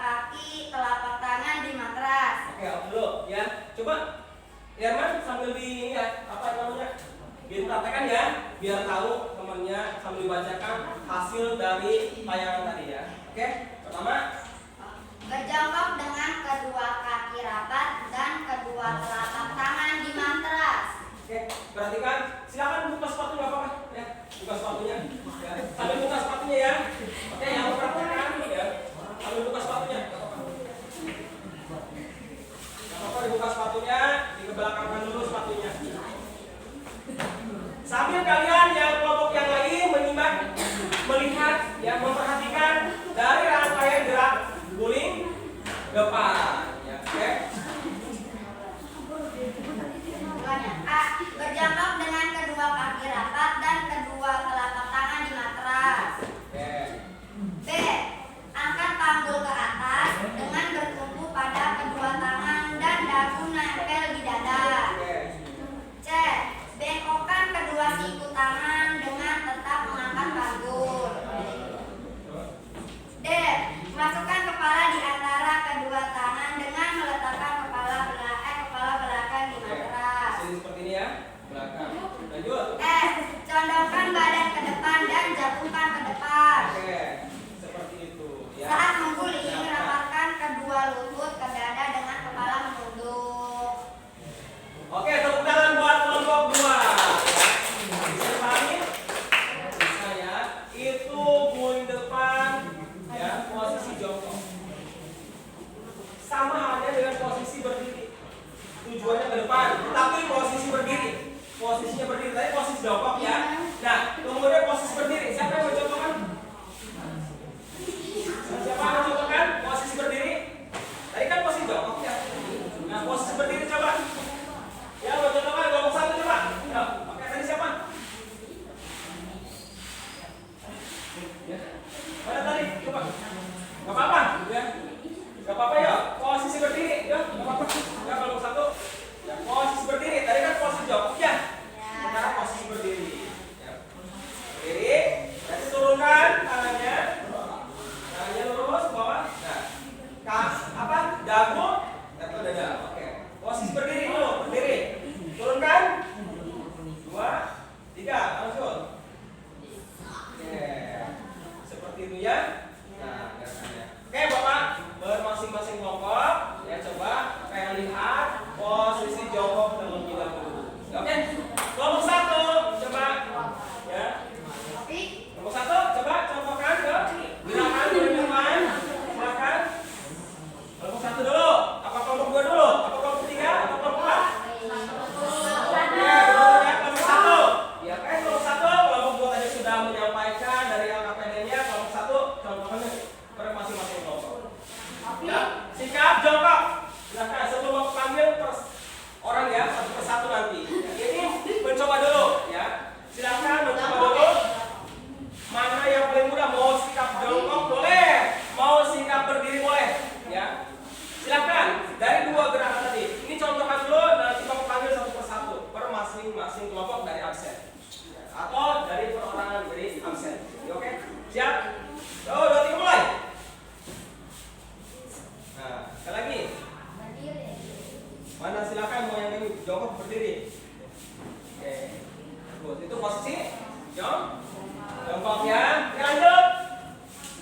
kaki telapak tangan di matras. Oke, dulu ya. Coba Herman sambil di ya, apa namanya? Dipraktekkan ya, biar tahu temannya sambil dibacakan hasil dari tayangan tadi ya. Oke, pertama Berjongkok dengan kedua kaki rapat dan kedua telapak tangan di matras. oke, perhatikan. Silakan buka sepatu nggak apa-apa ya. Buka sepatunya. Ya. Sambil buka sepatunya ya. Oke, yang perhatikan ya. Sambil buka sepatunya. Nggak apa-apa. Nggak apa-apa dibuka sepatunya, dikebelakangkan dulu sepatunya. Sambil kalian yang kelompok yang lain menyimak, melihat, ya memperhatikan dari rangkaian berdiri. Oke. Good. Itu posisi jongkok ya. Oke, lanjut.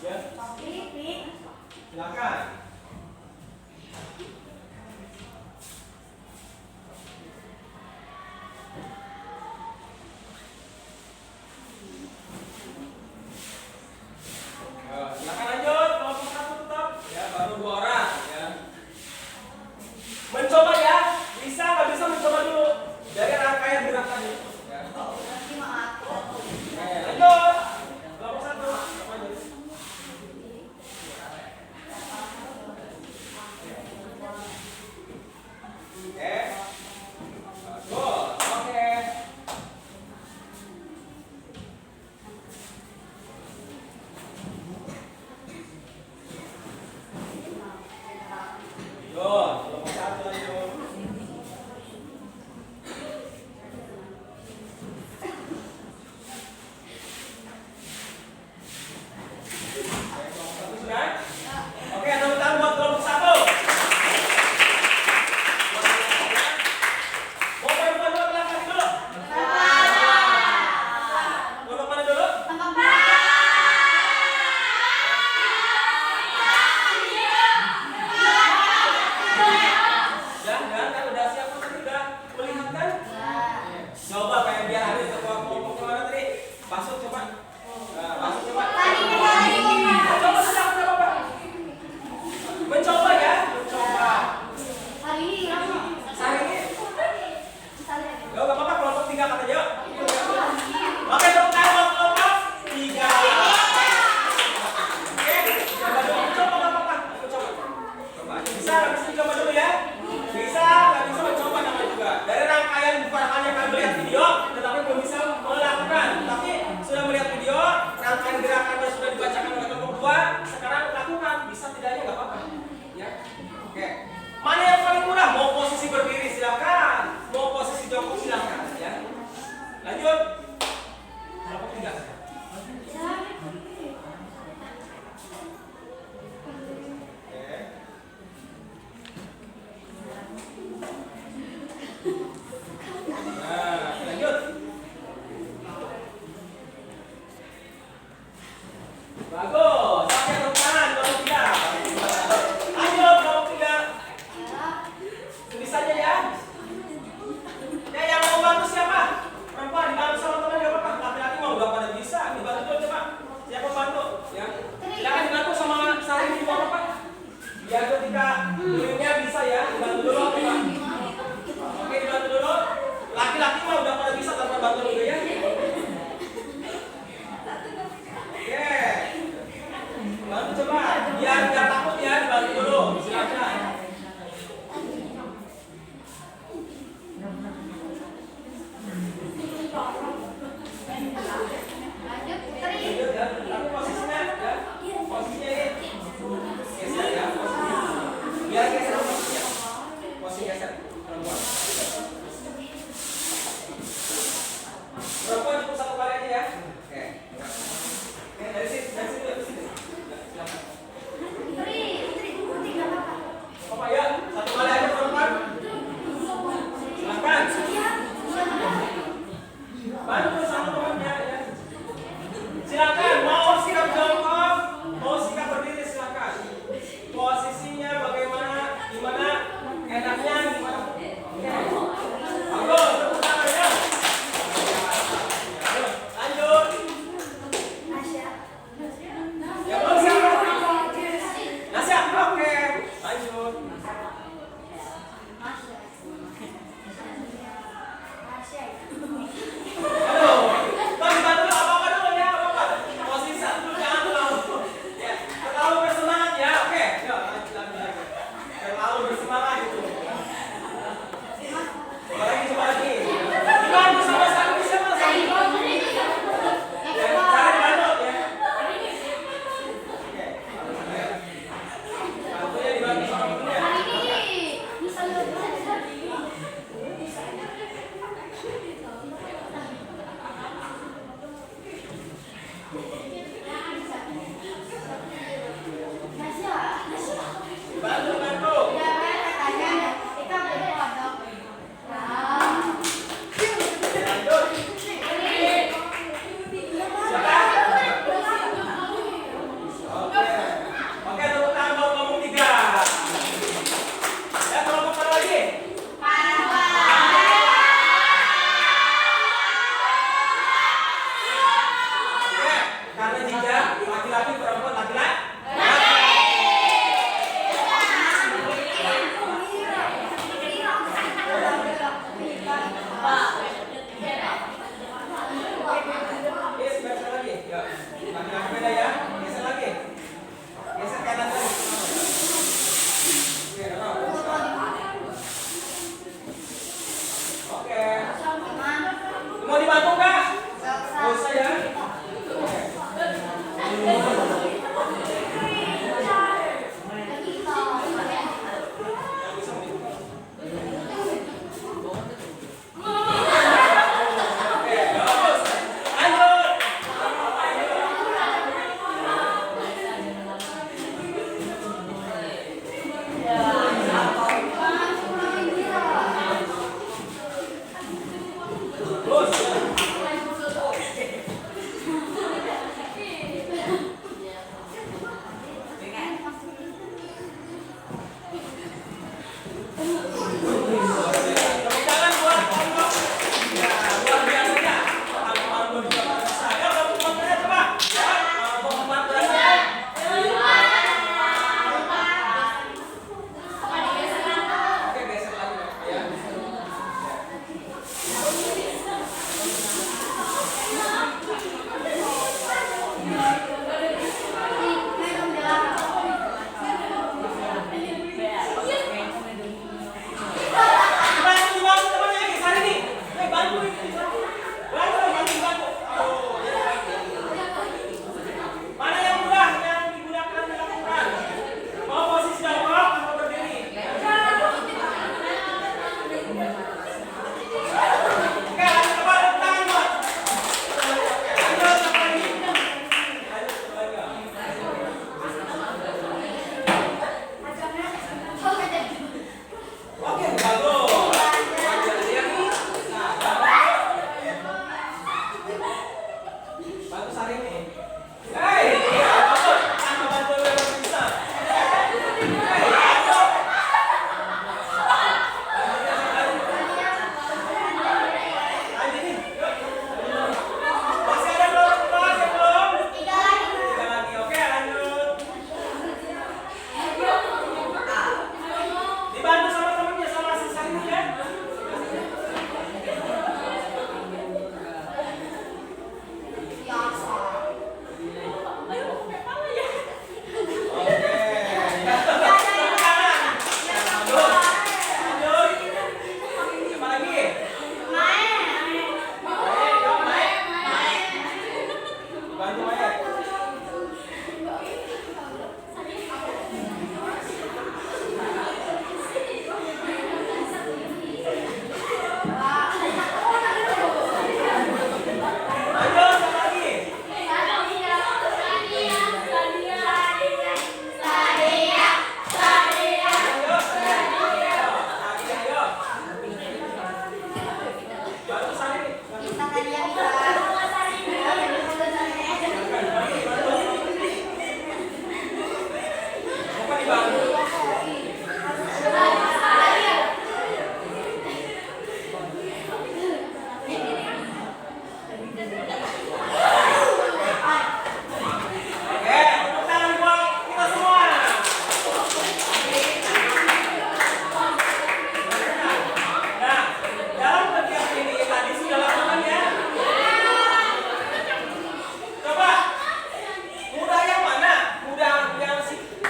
Ya. Silakan. Silakan lanjut. Kelompok satu tetap. Ya, baru 2 orang. Ya. Mencoba ya. Bisa nggak bisa mencoba dulu dari rangkaian gerakan itu. Ya. Oke, lanjut. Kelompok satu. Lanjut. Oke. Bagus. Oke. Lanjut. Kelompok satu lanjut. Oke, kelompok satu sudah? Oke, tepuk tangan buat kelompok satu. Mau main buat dulu belakang dulu? Kelompok mana dulu? Jangan kan udah siap kan udah melihat kan? Coba kayak biar ada kelompok kemana tadi? Masuk coba. Nah, masuk coba. Coba sedang apa? Mencoba ya, mencoba. Hari ini. Yo, gak apa-apa kelompok 3 kata yuk. Oke, tepuk tangan buat kelompok 3. Oke, coba dulu. Coba gak apa-apa. Coba. Coba. Bisa nggak bisa coba dulu ya? Bisa nggak bisa mencoba namanya juga. Dari rangkaian bukan hanya kalian melihat video, tetapi belum bisa melakukan. Tapi sudah melihat video, rangkaian gerakannya sudah dibacakan oleh kelompok 2. Sekarang lakukan. Bisa tidaknya nggak apa-apa. Ya. Oke. Mana yang paling mudah? Mau posisi berdiri silakan. Mau posisi jongkok silakan. Ya. Lanjut. Kelompok 3. Oke. Nah, lanjut. Bagus. Oke, tepuk tangan kelompok 3. Lanjut kelompok 3. Tulis saja ya. Ya, yang mau bantu siapa? Perempuan dibantu sama teman gak apa-apa. Laki-laki mau udah pada bisa. Dibantu dulu coba. Siapa bantu? Ya. Silakan dibantu sama Sari juga apa-apa. Biar ketika dulunya bisa ya. Dibantu dulu apa? Oke, dibantu dulu. Laki-laki mah udah pada bisa tanpa bantu dulu ya. Oke. Bantu coba. Biar nggak takut ya, dibantu dulu. Silakan. Lanjut, Putri. Lanjut ya. Tapi posisinya ya. Posisinya ini. Geser ya. Posisinya. Biar geser posisinya. Posisi geser. Perempuan. Perempuan cukup 1 kali aja ya. Oke. Oke, dari sini dulu. Silakan. Tepuk tangan buat Pondok. Ya, luar biasanya. Aldo juga bisa. Ya, pembantunya coba. Ya, pembantunya. Oke, geser lagi ya. Bantu temannya lagi, Sari nih. Bantu ini. Bantu. Aduh, ya. Mana yang murah yang digunakan dilakukan? Mau posisi jongkok atau berdiri? Oke, lanjut coba tepuk tangan buat. Lanjut apa lagi? Lanjut coba lagi. Oke, bagus. Bantu Sari nih. Hei, bagus. Tanpa bantuan memang bisa. Hei, bantu. Lanjut nih. Yuk. Masih ada belum? Masih belum? Tiga lagi. Oke, lanjut. Dibantu sama temennya, sama si Sari nih ya.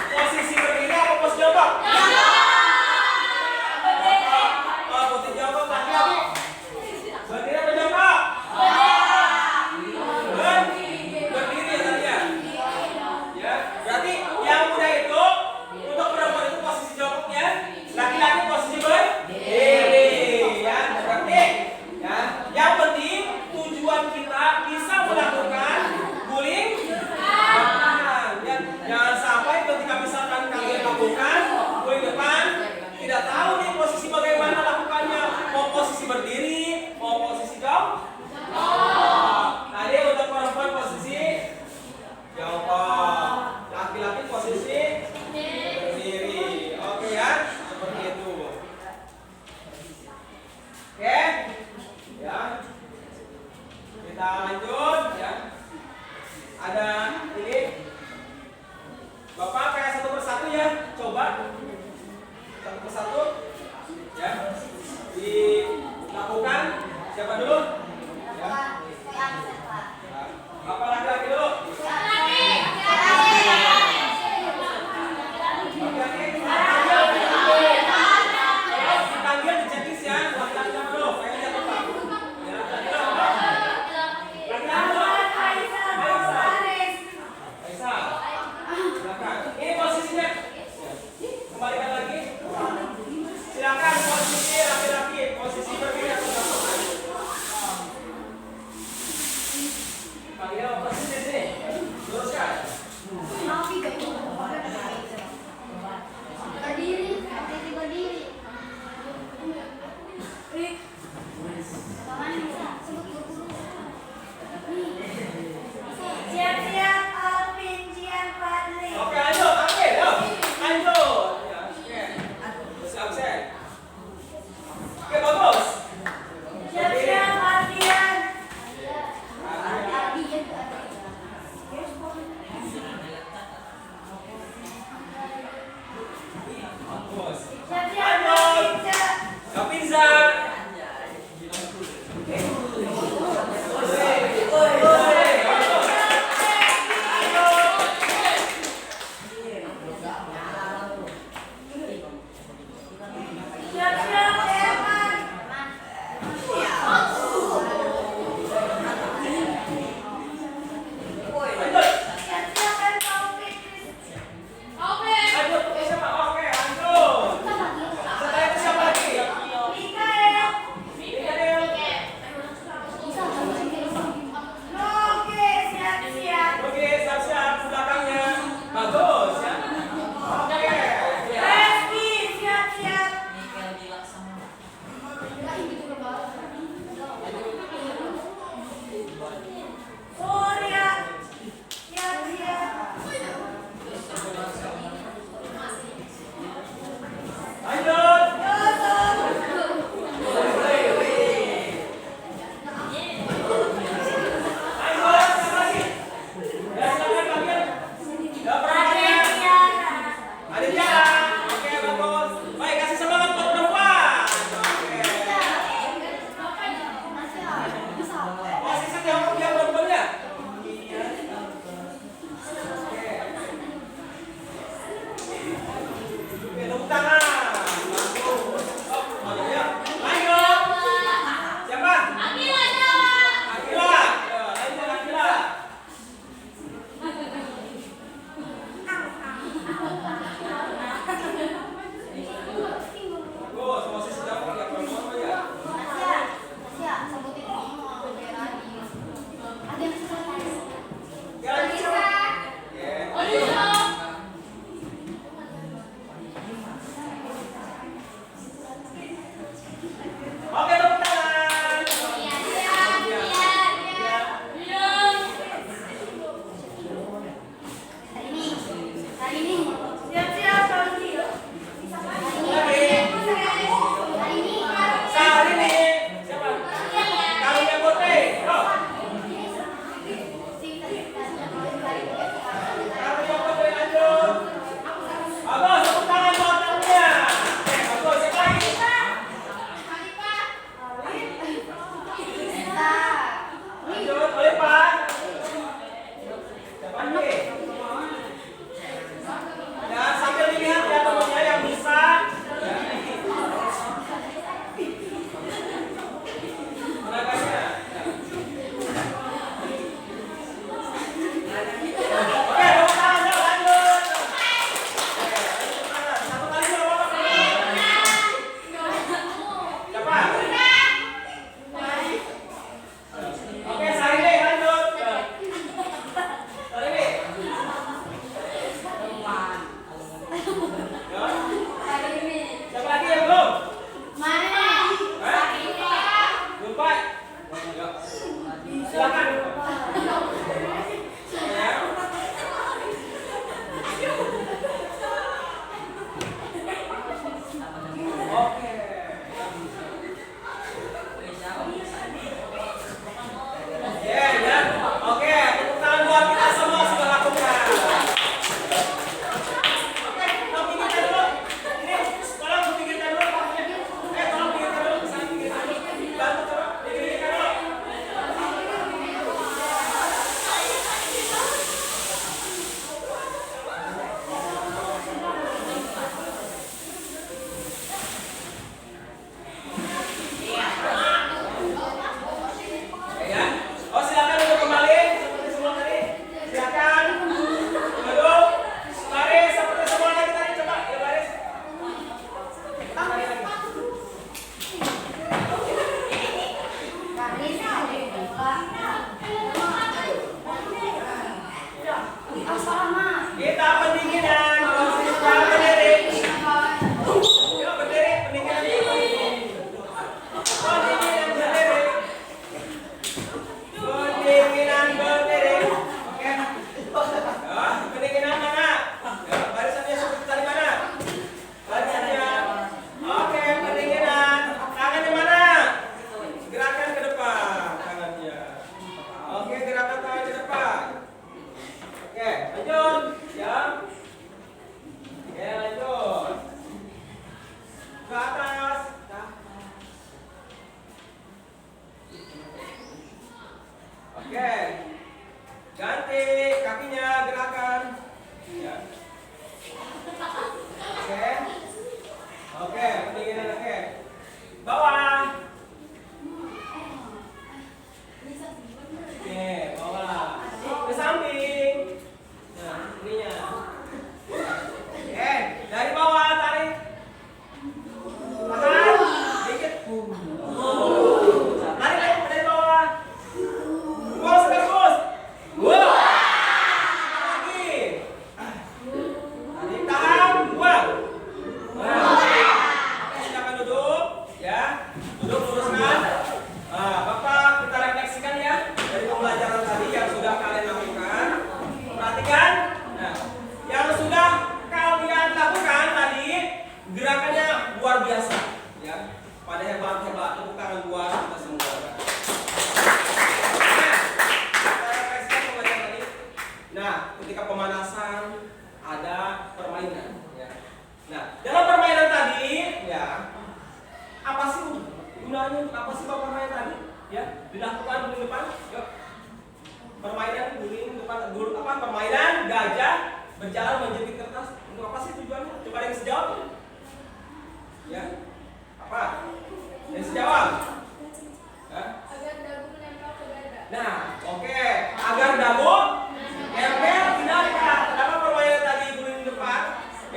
Posisi berdiri apa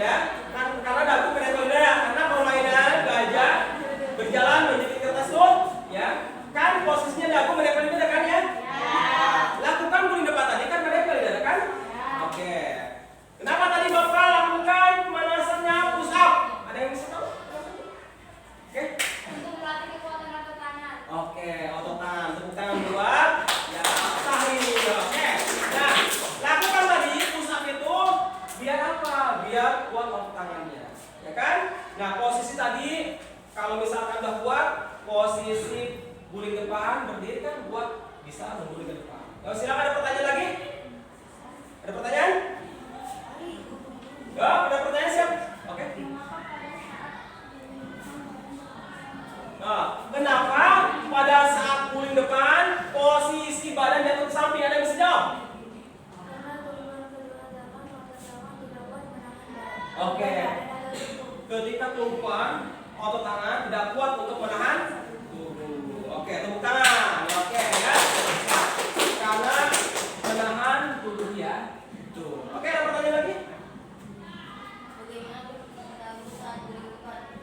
ya. Karena dagu menempel di dada. Karena permainan gajah berjalan menjadi kertas tuh, ya. Kan posisinya dagu menempel di dada kan ya? Lakukan guling depan tadi kan menempel di dada kan? Oke. Kenapa tadi Bapak lakukan pemanasannya push up? Ada yang bisa tahu? Oke. Untuk melatih kekuatan otot tangan. Oke, otot tangan. Tepuk tangan buat ya Sahri. Oke. Nah, lakukan tadi push up itu biar apa? Biar kuat otot tangannya. Ya kan? Nah, posisi tadi kalau misalkan udah kuat, posisi guling depan berdiri kan buat bisa mengguling ke depan. Ya, silakan ada pertanyaan lagi? Ada pertanyaan? Ya, ada pertanyaan siap? Oke. Nah, kenapa pada saat guling depan posisi badan jatuh ke samping? Ada yang bisa jawab? Oke. Ketika tumpuan otot tangan tidak kuat untuk menahan tubuh. Oke, tepuk tangan. Oke ya. Karena menahan tubuh ya. Tuh. Oke, ada pertanyaan lagi?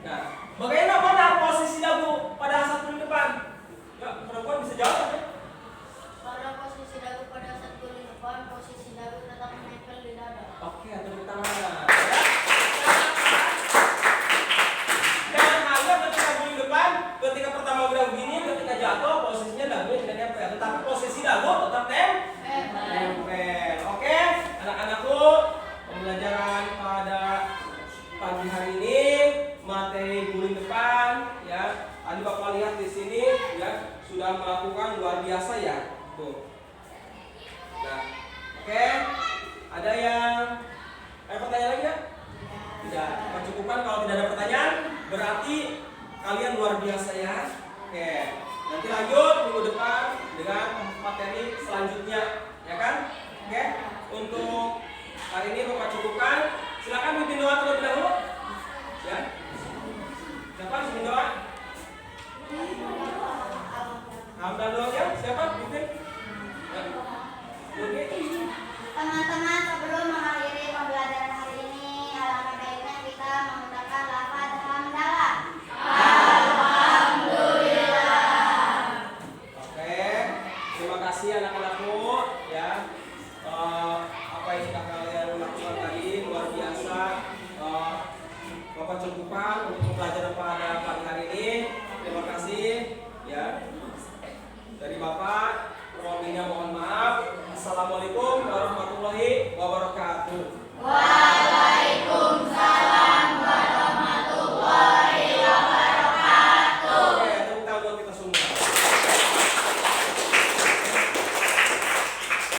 Nah, bagaimana posisi dagu pada saat guling depan? Ya, perempuan bisa jawab ya? Pada posisi dagu pada saat guling depan, posisi dagu tetap menempel di dada. Oke, tepuk tangan. Ya. Jangan anggap ketika guling depan, ketika pertama udah begini, ketika jatuh posisinya dagunya tidak nempel, tetapi posisi dagu tetap nempel. Oke, anak-anakku, pembelajaran pada pagi hari ini materi guling depan ya. Tadi Bapak lihat di sini ya sudah melakukan luar biasa ya. Tuh. Nah, oke. Ada yang ada pertanyaan lagi ya? Tidak. Kecukupan kalau tidak ada pertanyaan berarti kalian luar biasa ya. Oke. Nanti lanjut minggu depan dengan materi selanjutnya, ya kan? Oke. Untuk hari ini Bapak cukupkan. Silakan pimpin doa terlebih